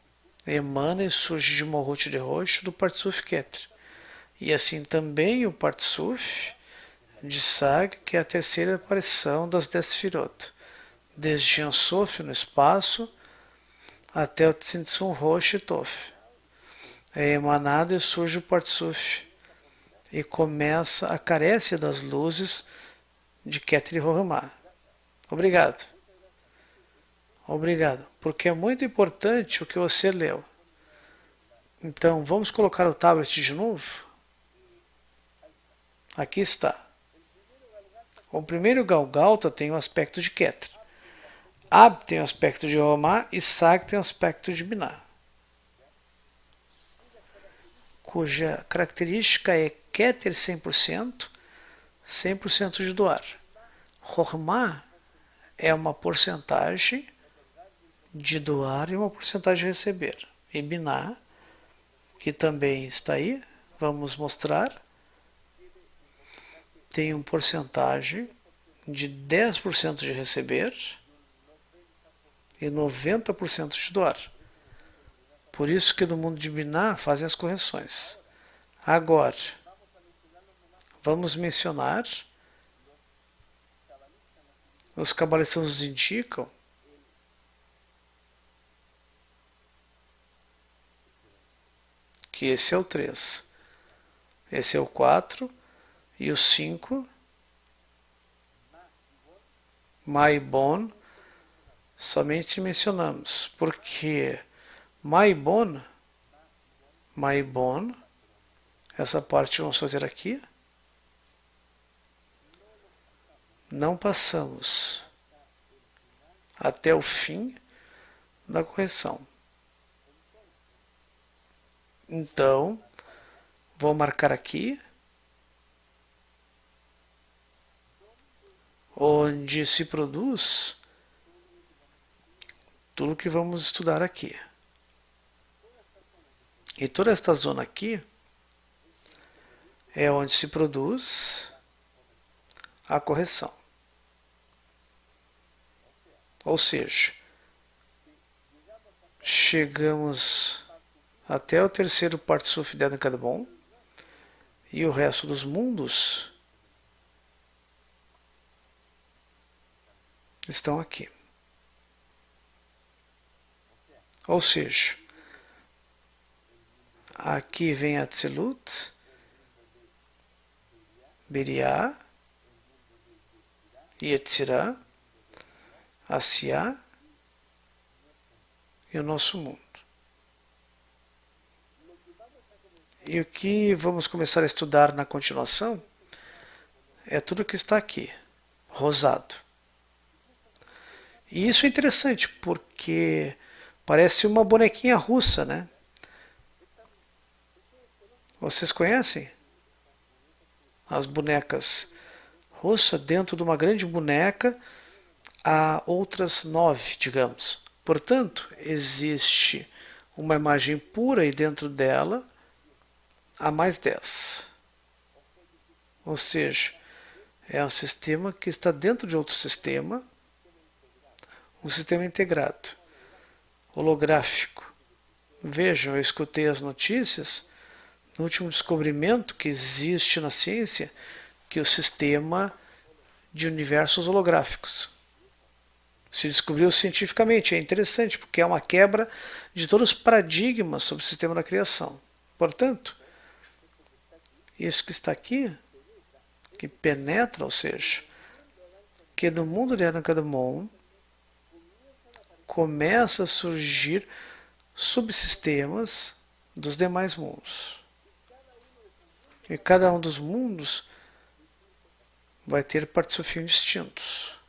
Emana e surge de Mohut de roxo do Partsuf Keter. E assim também o Partsuf de Sag, que é a terceira aparição das 10 Sefirot, desde Ensof no espaço até o Tzimtzum Rosh e Tof. É emanado e surge o Partsuf e começa a carência das luzes de Keter e Rohma. Obrigado. Obrigado, porque é muito importante o que você leu. Então, vamos colocar o tablet de novo? Aqui está. O primeiro Galgalta tem o aspecto de Keter. Ab tem o aspecto de Rohma e Sag tem o aspecto de Binah, cuja característica é Keter 100%, 100% de doar. Rohma é uma porcentagem de doar e uma porcentagem de receber. E Binah, que também está aí, vamos mostrar, tem uma porcentagem de 10% de receber e 90% de doar. Por isso que no mundo de Binah fazem as correções. Agora, vamos mencionar, os cabalistas nos indicam que esse é o 3, esse é o 4 e o 5, Maibon, somente mencionamos, porque Maibon, essa parte vamos fazer aqui, não passamos até o fim da correção. Então, vou marcar aqui, onde se produz tudo que vamos estudar aqui. E toda esta zona aqui é onde se produz a correção. Ou seja, chegamos até o terceiro Partsuf de Adam Kadmon e o resto dos mundos estão aqui. Ou seja, aqui vem Atzilut, Biriah, Yetzirah, Asiá e o nosso mundo. E o que vamos começar a estudar na continuação é tudo que está aqui, rosado. E isso é interessante porque parece uma bonequinha russa, né? Vocês conhecem as bonecas russas? Dentro de uma grande boneca há outras 9, digamos. Portanto, existe uma imagem pura e dentro dela há mais 10. Ou seja, é um sistema que está dentro de outro sistema, um sistema integrado, holográfico. Vejam, eu escutei as notícias no último descobrimento que existe na ciência, que é o sistema de universos holográficos se descobriu cientificamente. É interessante porque é uma quebra de todos os paradigmas sobre o sistema da criação. Portanto, isso que está aqui, que penetra, ou seja, que no mundo de Ankh-Morpork começa a surgir subsistemas dos demais mundos. E cada um dos mundos vai ter partes distintos.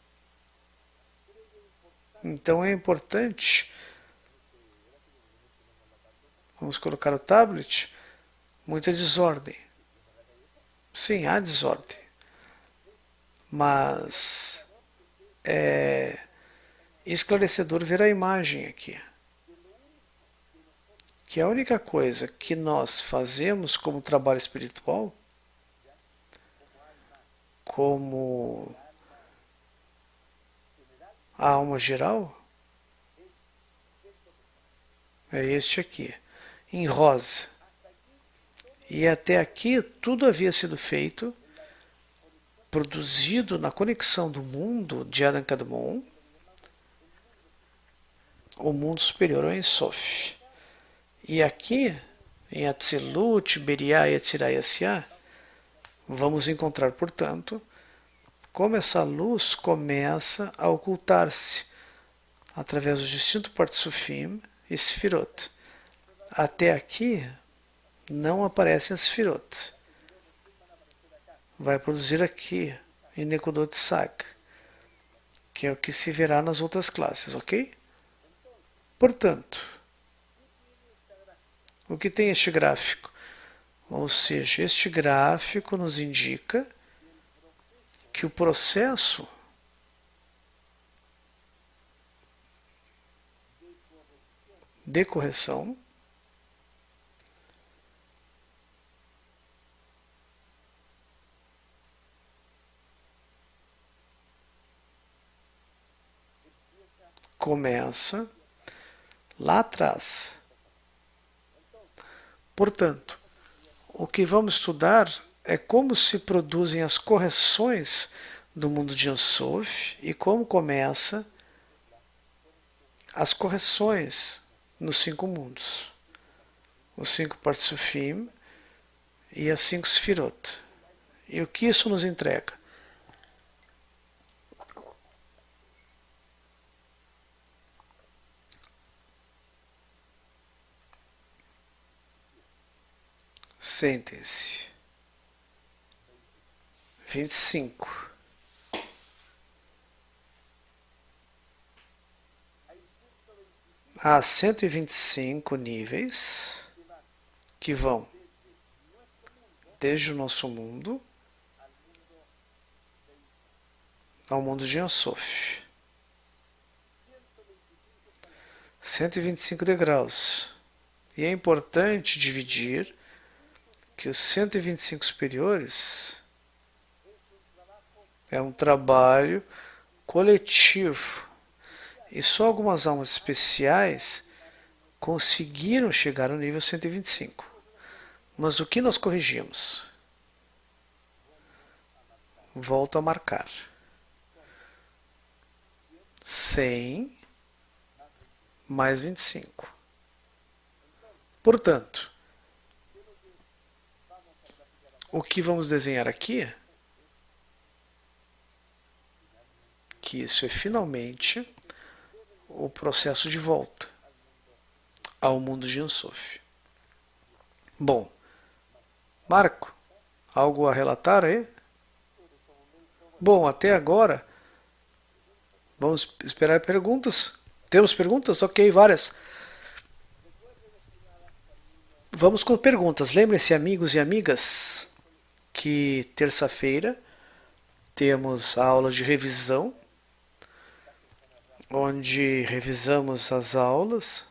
Então é importante, vamos colocar o tablet, muita desordem. Sim, há desordem. Mas é esclarecedor ver a imagem aqui. Que a única coisa que nós fazemos como trabalho espiritual, como a alma geral, é este aqui, em rosa. E até aqui tudo havia sido feito, produzido na conexão do mundo de Ankh-Morpork, o mundo superior ao Ensof. E aqui, em Atzilut, Beriah e Yetzirah e Asiah, vamos encontrar, portanto, como essa luz começa a ocultar-se através dos distintos Partsufim e Sfirot. Até aqui não aparecem as Sfirot. Vai produzir aqui em Nekudot Sag, que é o que se verá nas outras classes, ok? Portanto, o que tem este gráfico? Ou seja, este gráfico nos indica que o processo de correção começa lá atrás. Portanto, o que vamos estudar é como se produzem as correções do mundo de Ensof e como começa as correções nos 5 mundos. Os 5 Partsufim e as 5 Sfirot. E o que isso nos entrega? Sentem-se. 25. Há 125 níveis que vão desde o nosso mundo ao mundo de Ensof. 125 degraus. E é importante dividir que os 125 superiores é um trabalho coletivo. E só algumas almas especiais conseguiram chegar ao nível 125. Mas o que nós corrigimos? Volto a marcar. 100 mais 25. Portanto, o que vamos desenhar aqui, que isso é finalmente o processo de volta. ao mundo de Ensof. Bom, Marco, algo a relatar aí? Bom, até agora, vamos esperar perguntas. Temos perguntas? Ok, várias. Vamos com perguntas. Lembrem-se, amigos e amigas, que terça-feira temos a aula de revisão, onde revisamos as aulas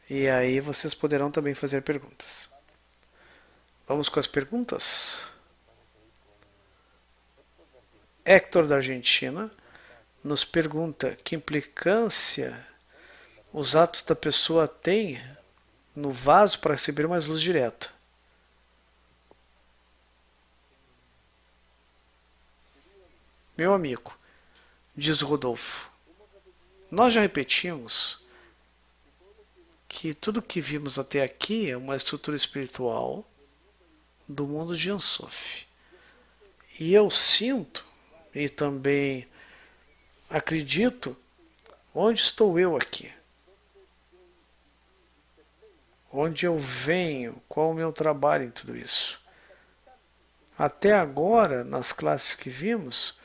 e aí vocês poderão também fazer perguntas. Vamos com as perguntas? Héctor da Argentina nos pergunta que implicância os atos da pessoa têm no vaso para receber mais luz direta. Meu amigo, diz Rodolfo, nós já repetimos que tudo que vimos até aqui é uma estrutura espiritual do mundo de Ensof. E eu sinto e também acredito onde estou eu aqui. Onde eu venho, qual o meu trabalho em tudo isso. Até agora, nas classes que vimos,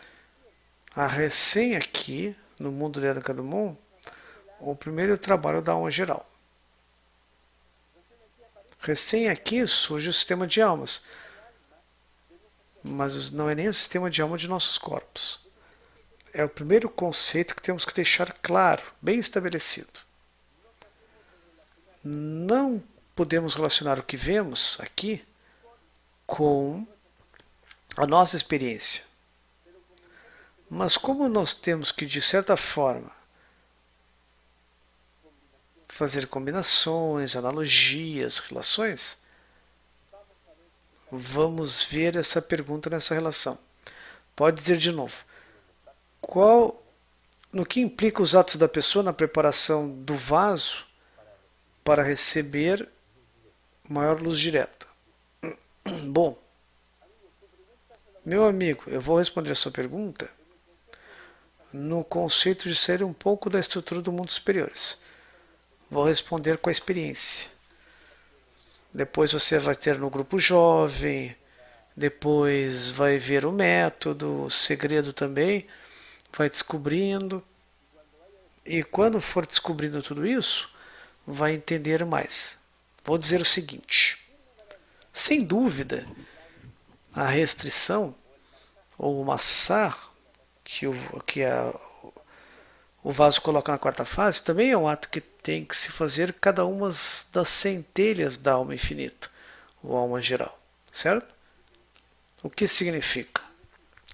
a recém aqui, no mundo de Ankh-Morpork, o primeiro trabalho da alma geral. Recém aqui surge o sistema de almas, mas não é nem o sistema de alma de nossos corpos. É o primeiro conceito que temos que deixar claro, bem estabelecido. Não podemos relacionar o que vemos aqui com a nossa experiência. Mas como nós temos que, de certa forma, fazer combinações, analogias, relações, vamos ver essa pergunta nessa relação. Pode dizer de novo. No que implica os atos da pessoa na preparação do vaso para receber maior luz direta? Bom, meu amigo, eu vou responder a sua pergunta no conceito de ser um pouco da estrutura do mundo superiores. Vou responder com a experiência. Depois você vai ter no grupo jovem, depois vai ver o método, o segredo também, vai descobrindo. E quando for descobrindo tudo isso, vai entender mais. Vou dizer o seguinte, sem dúvida, a restrição, ou o massar, que o vaso coloca na quarta fase, também é um ato que tem que se fazer cada uma das centelhas da alma infinita, ou alma geral, certo? O que significa?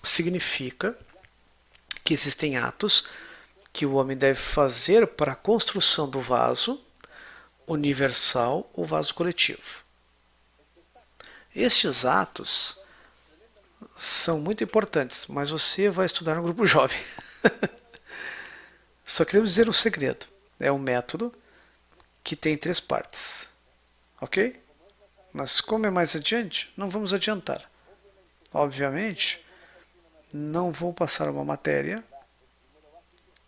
Significa que existem atos que o homem deve fazer para a construção do vaso universal ou vaso coletivo. Estes atos são muito importantes, mas você vai estudar no grupo jovem. Só queremos dizer um segredo. É um método que tem 3 partes. Ok? Mas como é mais adiante, não vamos adiantar. Obviamente, não vou passar uma matéria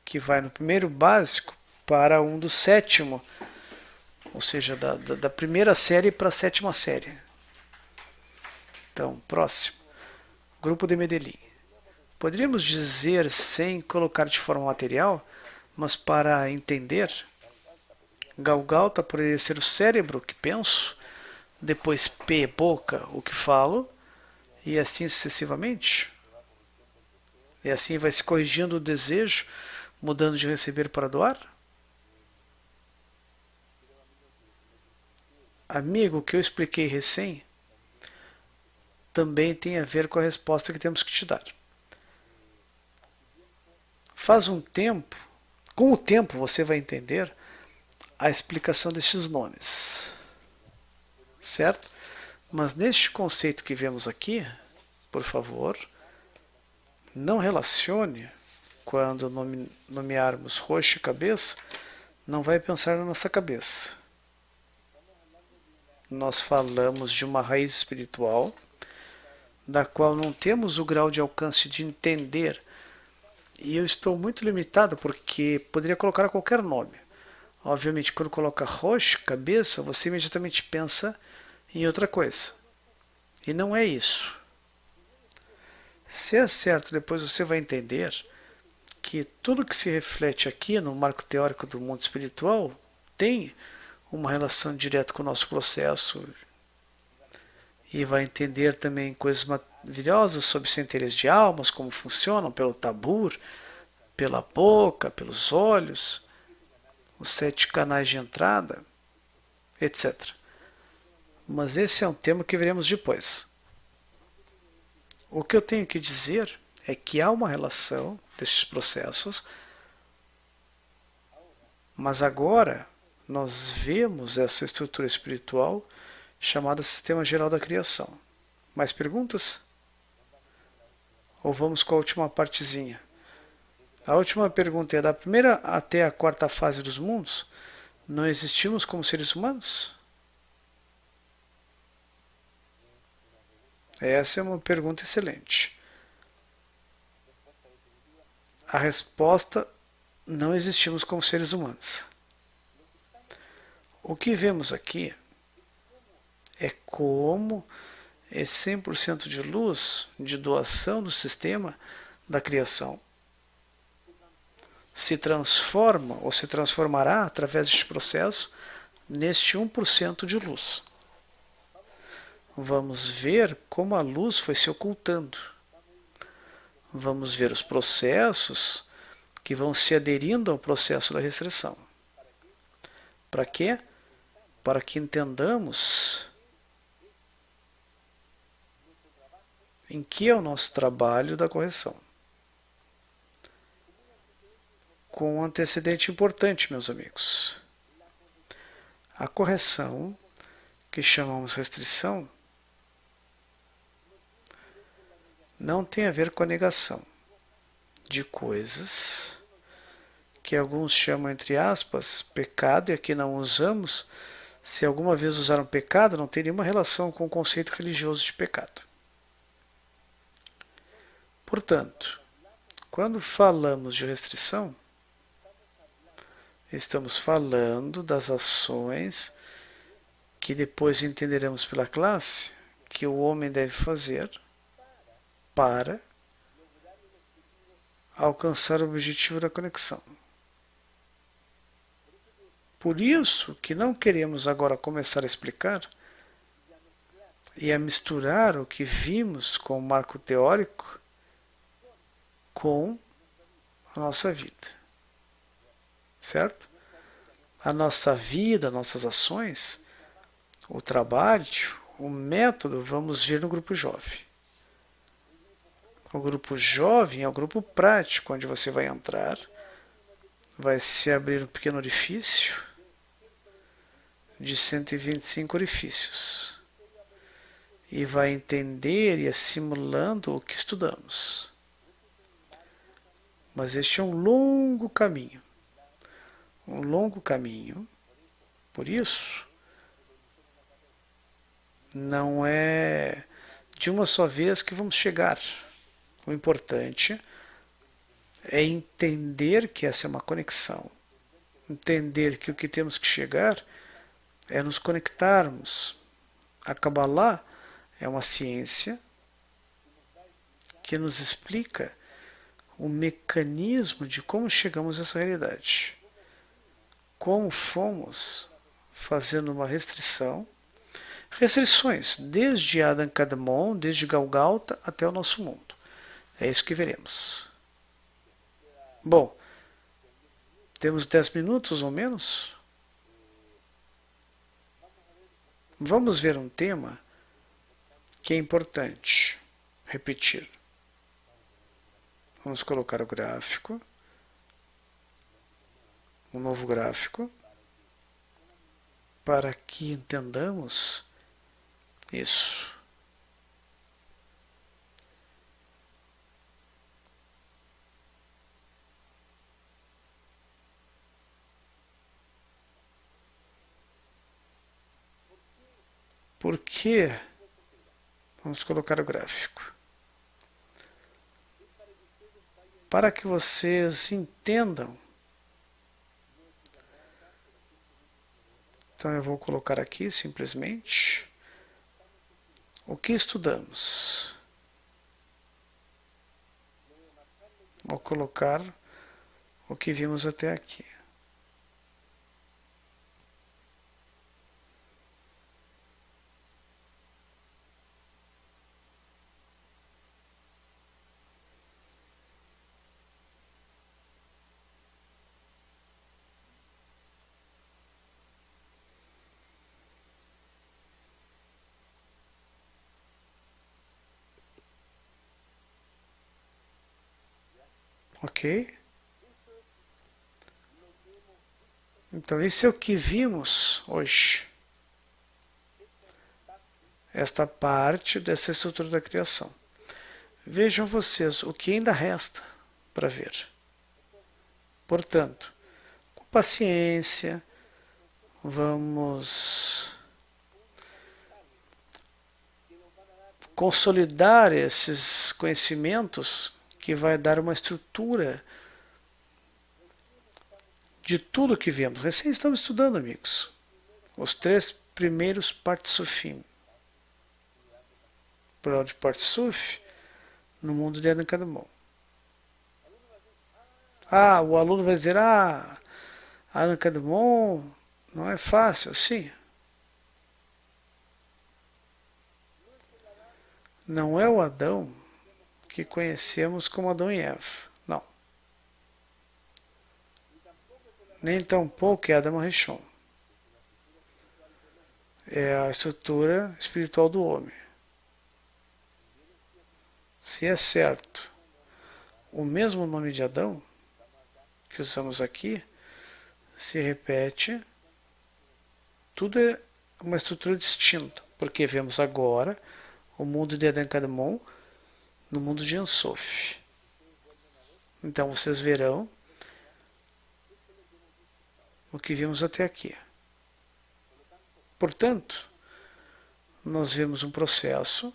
que vai no primeiro básico para um do 7º, ou seja, da primeira série para a 7ª série. Então, próximo. Grupo de Medellín. Poderíamos dizer, sem colocar de forma material, mas para entender, Galgauta poderia ser o cérebro que penso, depois P, boca, o que falo, e assim sucessivamente. E assim vai se corrigindo o desejo, mudando de receber para doar? Amigo, o que eu expliquei recém também tem a ver com a resposta que temos que te dar. Faz um tempo, com o tempo você vai entender a explicação destes nomes, certo? Mas neste conceito que vemos aqui, por favor, não relacione, quando nomearmos roxo e cabeça, não vai pensar na nossa cabeça. Nós falamos de uma raiz espiritual, da qual não temos o grau de alcance de entender, e eu estou muito limitado porque poderia colocar qualquer nome. Obviamente, quando coloca rosto, cabeça, você imediatamente pensa em outra coisa. E não é isso. Se é certo, depois você vai entender que tudo que se reflete aqui no marco teórico do mundo espiritual tem uma relação direta com o nosso processo e vai entender também coisas maravilhosas sobre centelhas de almas, como funcionam pelo tabur, pela boca, pelos olhos, os 7 canais de entrada, etc. Mas esse é um tema que veremos depois. O que eu tenho que dizer é que há uma relação destes processos, mas agora nós vemos essa estrutura espiritual chamada Sistema Geral da Criação. Mais perguntas? Ou vamos com a última partezinha? A última pergunta é: da primeira até a quarta fase dos mundos, não existimos como seres humanos? Essa é uma pergunta excelente. A resposta: não existimos como seres humanos. O que vemos aqui é como esse 100% de luz, de doação do sistema da criação, se transforma ou se transformará através deste processo neste 1% de luz. Vamos ver como a luz foi se ocultando. Vamos ver os processos que vão se aderindo ao processo da restrição. Para quê? Para que entendamos em que é o nosso trabalho da correção. Com um antecedente importante, meus amigos. A correção, que chamamos restrição, não tem a ver com a negação de coisas que alguns chamam, entre aspas, pecado, e aqui não usamos. Se alguma vez usaram pecado, não tem nenhuma relação com o conceito religioso de pecado. Portanto, quando falamos de restrição, estamos falando das ações que depois entenderemos pela classe que o homem deve fazer para alcançar o objetivo da conexão. Por isso que não queremos agora começar a explicar e a misturar o que vimos com o marco teórico com a nossa vida. Certo? A nossa vida, nossas ações, o trabalho, o método, vamos ver no grupo jovem. O grupo jovem é o grupo prático, onde você vai entrar, vai se abrir um pequeno orifício de 125 orifícios e vai entender e assimilando o que estudamos. Mas este é um longo caminho. Um longo caminho. Por isso, não é de uma só vez que vamos chegar. O importante é entender que essa é uma conexão. Entender que o que temos que chegar é nos conectarmos. A Kabbalah é uma ciência que nos explica o mecanismo de como chegamos a essa realidade. Como fomos fazendo uma restrição, restrições desde Adam Kadmon, desde Galgalta até o nosso mundo. É isso que veremos. Bom, temos 10 minutos ou menos? Vamos ver um tema que é importante repetir. Vamos colocar o gráfico, um novo gráfico, para que entendamos isso. Por que? Vamos colocar o gráfico. Para que vocês entendam Então eu vou colocar aqui simplesmente o que estudamos. Vou colocar o que vimos até aqui. Ok? Então, isso é o que vimos hoje. Esta parte dessa estrutura da criação. Vejam vocês o que ainda resta para ver. Portanto, com paciência, vamos consolidar esses conhecimentos que vai dar uma estrutura de tudo que vemos. Recém estamos estudando, amigos, os 3 primeiros Partsufim. Plural de Partsuf no mundo de Adam-Kadmon. O aluno vai dizer, Adam-Kadmon não é fácil. Sim. Não é o Adão que conhecemos como Adão e Eva. Não. Nem tampouco é Adam Rishon. É a estrutura espiritual do homem. Se é certo o mesmo nome de Adão que usamos aqui, se repete, tudo é uma estrutura distinta, porque vemos agora o mundo de Adam-Kadmon no mundo de Ensof. Então vocês verão o que vimos até aqui. Portanto, nós vemos um processo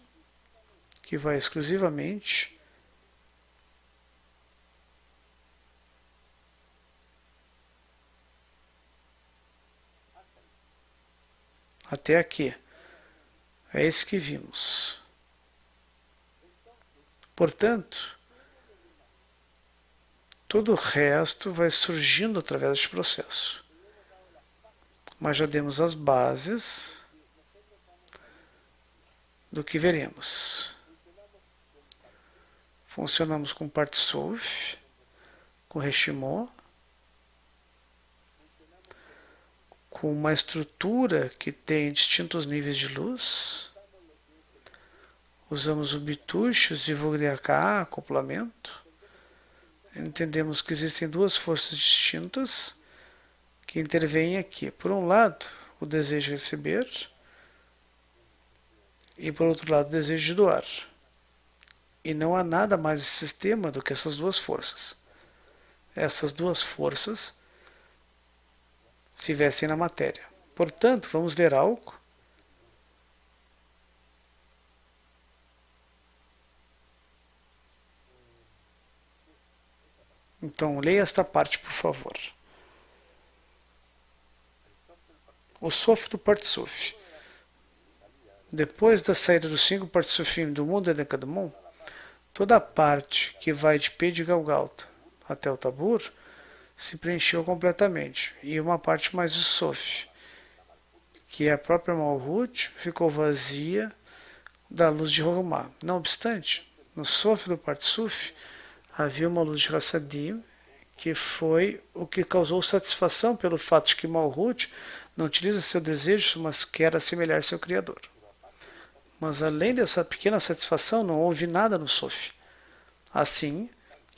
que vai exclusivamente até aqui. É isso que vimos. Portanto, todo o resto vai surgindo através deste processo. Mas já demos as bases do que veremos. Funcionamos com Partsuf, com Reshimon, com uma estrutura que tem distintos níveis de luz. Usamos o Bitush, o Vogriaká, acoplamento. Entendemos que existem 2 forças distintas que intervêm aqui. Por um lado, o desejo de receber e por outro lado, o desejo de doar. E não há nada mais nesse sistema do que essas 2 forças. Essas 2 forças se vestem na matéria. Portanto, vamos ler algo Então, leia esta parte, por favor. O Sof do Partsuf. Depois da saída dos 5 Partsufim do mundo de Adam-Kadmon, toda a parte que vai de P de Galgalta até o Tabur se preencheu completamente. E uma parte mais do Sof, que é a própria Malhut, ficou vazia da luz de Hormá. Não obstante, no Sof do Partsuf havia uma luz de Hassadim, que foi o que causou satisfação pelo fato de que Malhut não utiliza seu desejo, mas quer assemelhar seu Criador. Mas além dessa pequena satisfação, não houve nada no Sof. Assim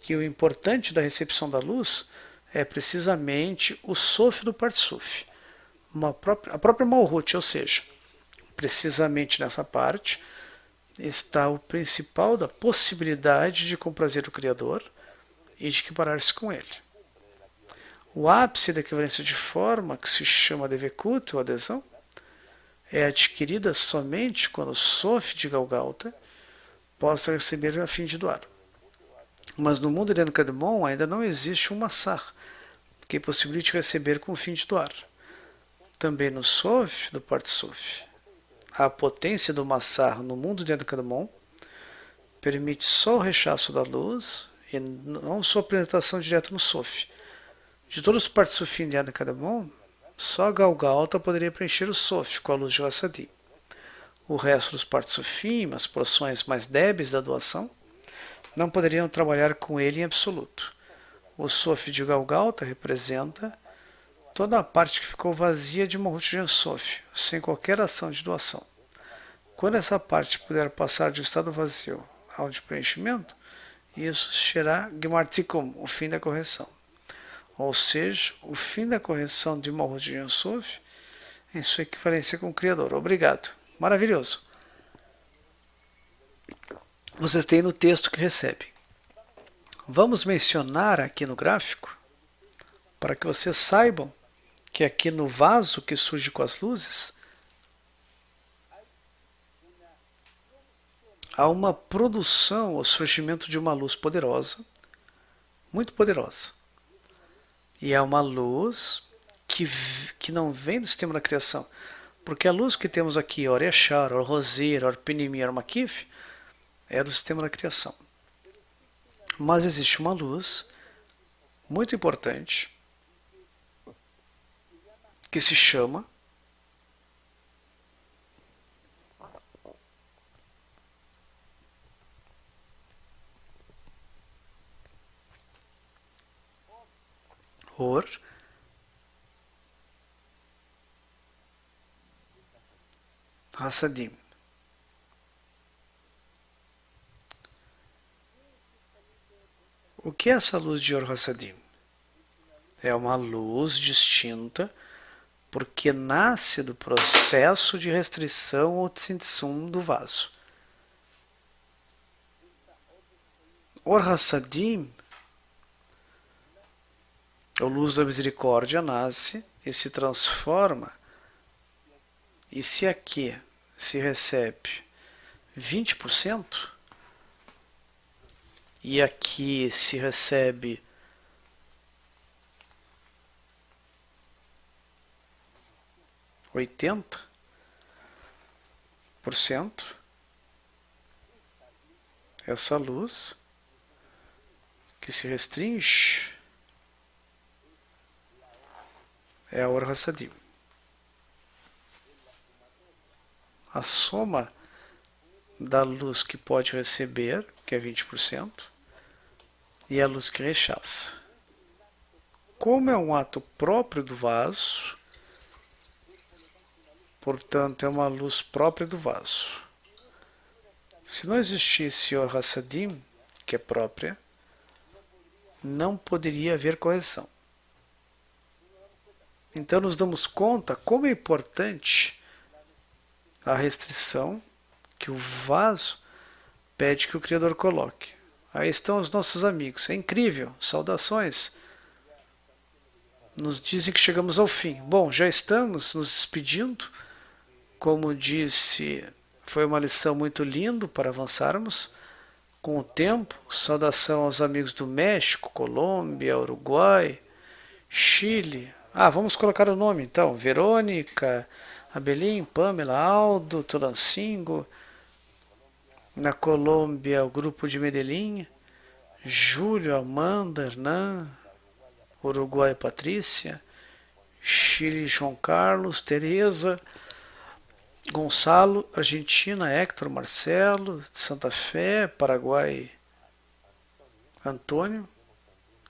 que o importante da recepção da luz é precisamente o Sof do Partsuf, a própria Malhut, ou seja, precisamente nessa parte está o principal da possibilidade de comprazer o Criador e de equiparar-se com ele. O ápice da equivalência de forma, que se chama Devekut, ou adesão, é adquirida somente quando o Sof de Galgalta possa receber a fim de doar. Mas no mundo de Adam-Kadmon ainda não existe um Massar que possibilite receber com o fim de doar. também no Sof, do Partsuf, a potência do Massar no mundo de Ankadmon permite só o rechaço da luz e não sua apresentação direta no Sof. De todos os Partsufim de Ankadmon, só Galgalta poderia preencher o Sof com a luz de Hassadim. O resto dos Partsufim, as porções mais débeis da doação, não poderiam trabalhar com ele em absoluto. O Sof de Galgalta representa toda a parte que ficou vazia de Malhut Gen Sof, sem qualquer ação de doação. Quando essa parte puder passar de um estado vazio ao de preenchimento, isso será Gemar Tikkun, o fim da correção. Ou seja, o fim da correção de Malhut Gen Sof em sua equivalência com o Criador. Obrigado. Maravilhoso. Vocês têm no texto que recebe. Vamos mencionar aqui no gráfico, para que vocês saibam que aqui no vaso que surge com as luzes, há uma produção, o surgimento de uma luz poderosa, muito poderosa. E é uma luz que não vem do sistema da criação, porque a luz que temos aqui, Or Yashar, Or Rosir, Or Pinimi, Or Makif, é do sistema da criação. Mas existe uma luz muito importante que se chama Or Hassadim. O que é essa luz de Or Hassadim? É uma luz distinta porque nasce do processo de restrição ou tzimtzum do vaso. Or Hassadim, a luz da misericórdia, nasce e se transforma. E se aqui se recebe 20%, e aqui se recebe 80%, essa luz que se restringe é a Or Hassadim. A soma da luz que pode receber, que é 20%, e a luz que rechaça. Como é um ato próprio do vaso, portanto é uma luz própria do vaso. Se não existisse Or Hassadim, que é própria, não poderia haver correção. Então nos damos conta como é importante a restrição que o vaso pede que o Criador coloque. Aí estão os nossos amigos. É incrível. Saudações. Nos dizem que chegamos ao fim. Bom, já estamos nos despedindo. Como disse, foi uma lição muito linda para avançarmos com o tempo. Saudação aos amigos do México, Colômbia, Uruguai, Chile. Vamos colocar o nome então. Verônica, Abelim, Pamela, Aldo, Tulancingo. Na Colômbia, o grupo de Medellín, Júlio, Amanda, Hernan, Uruguai, Patrícia, Chile, João Carlos, Tereza, Gonçalo, Argentina, Héctor, Marcelo, Santa Fé, Paraguai, Antônio,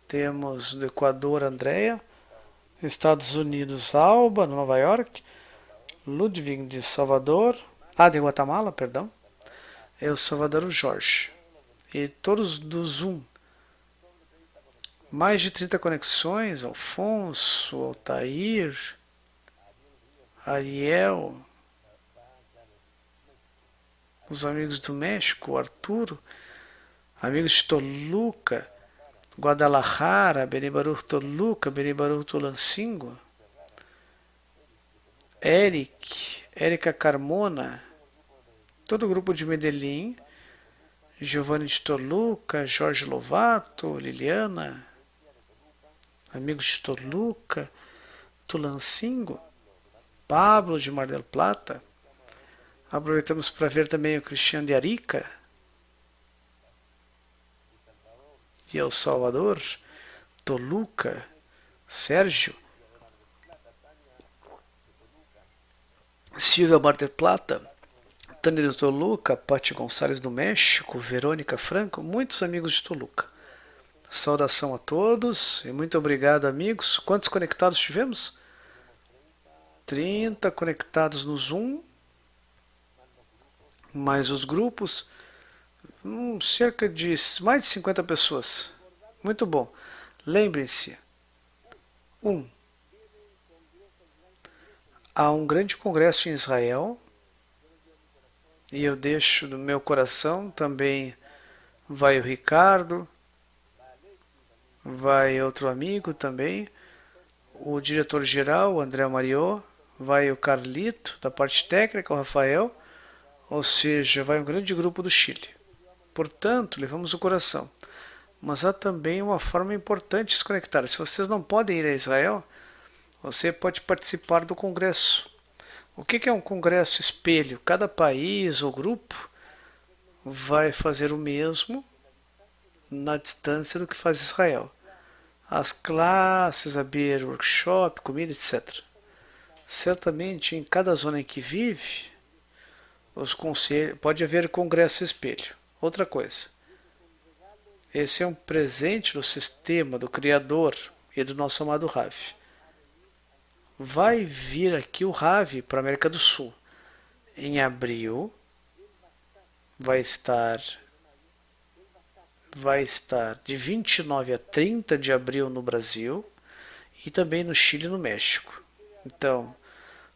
temos do Equador, Andréia, Estados Unidos, Alba, Nova York, Ludwig de Salvador, de Guatemala, perdão, El Salvador, Jorge, e todos do Zoom. Mais de 30 conexões, Alfonso, Altair, Ariel, os amigos do México, Arturo, amigos de Toluca, Guadalajara, Benibaruch Toluca, Benibaruch Tulancingo, Érica Carmona, todo o grupo de Medellín, Giovanni de Toluca, Jorge Lovato, Liliana, amigos de Toluca, Tulancingo, Pablo de Mar del Plata. Aproveitamos para ver também o Cristiano de Arica, de El Salvador, Toluca, Sérgio, Silvia Mar del Plata, Tânia de Toluca, Pati Gonçalves do México, Verônica Franco, muitos amigos de Toluca. Saudação a todos e muito obrigado, amigos. Quantos conectados tivemos? 30 conectados no Zoom, mais os grupos, cerca de mais de 50 pessoas. Muito bom. Lembrem-se, há um grande congresso em Israel e eu deixo no meu coração também. Vai o Ricardo, vai outro amigo também, o diretor-geral, o André Mariot, vai o Carlito, da parte técnica, o Rafael, ou seja, vai um grande grupo do Chile. Portanto, levamos o coração. Mas há também uma forma importante de se conectar. Se vocês não podem ir a Israel, você pode participar do congresso. O que é um congresso espelho? Cada país ou grupo vai fazer o mesmo na distância do que faz Israel. As classes, haver workshop, comida, etc. Certamente, em cada zona em que vive, os conselhos, pode haver congresso espelho. Outra coisa, esse é um presente do sistema, do Criador e do nosso amado Rav. Vai vir aqui o Rav para a América do Sul. Em abril, vai estar de 29 a 30 de abril no Brasil e também no Chile e no México. Então,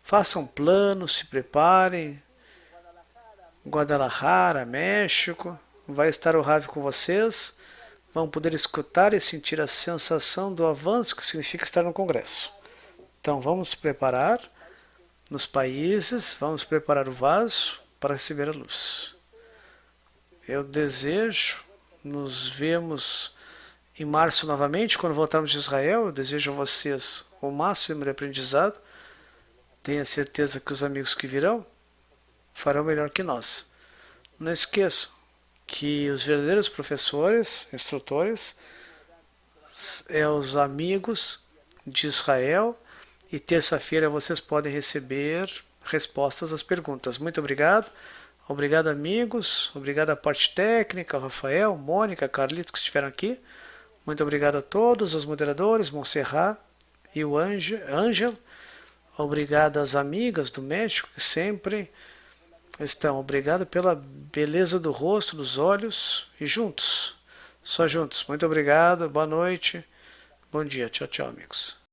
façam planos, se preparem. Guadalajara, México, vai estar o Rav com vocês. Vão poder escutar e sentir a sensação do avanço que significa estar no Congresso. Então, vamos preparar nos países, vamos preparar o vaso para receber a luz. Eu desejo, nos vemos em março novamente, quando voltarmos de Israel. Eu desejo a vocês o máximo de aprendizado. Tenha certeza que os amigos que virão farão melhor que nós. Não esqueçam que os verdadeiros professores, instrutores, os amigos de Israel, e terça-feira vocês podem receber respostas às perguntas. Muito obrigado. Obrigado, amigos. Obrigado à parte técnica, ao Rafael, Mônica, Carlito, que estiveram aqui. Muito obrigado a todos, os moderadores, Montserrat e o Ângel. Obrigado às amigas do México, que sempre estão. Obrigado pela beleza do rosto, dos olhos, e juntos. Só juntos. Muito obrigado. Boa noite. Bom dia. Tchau, tchau, amigos.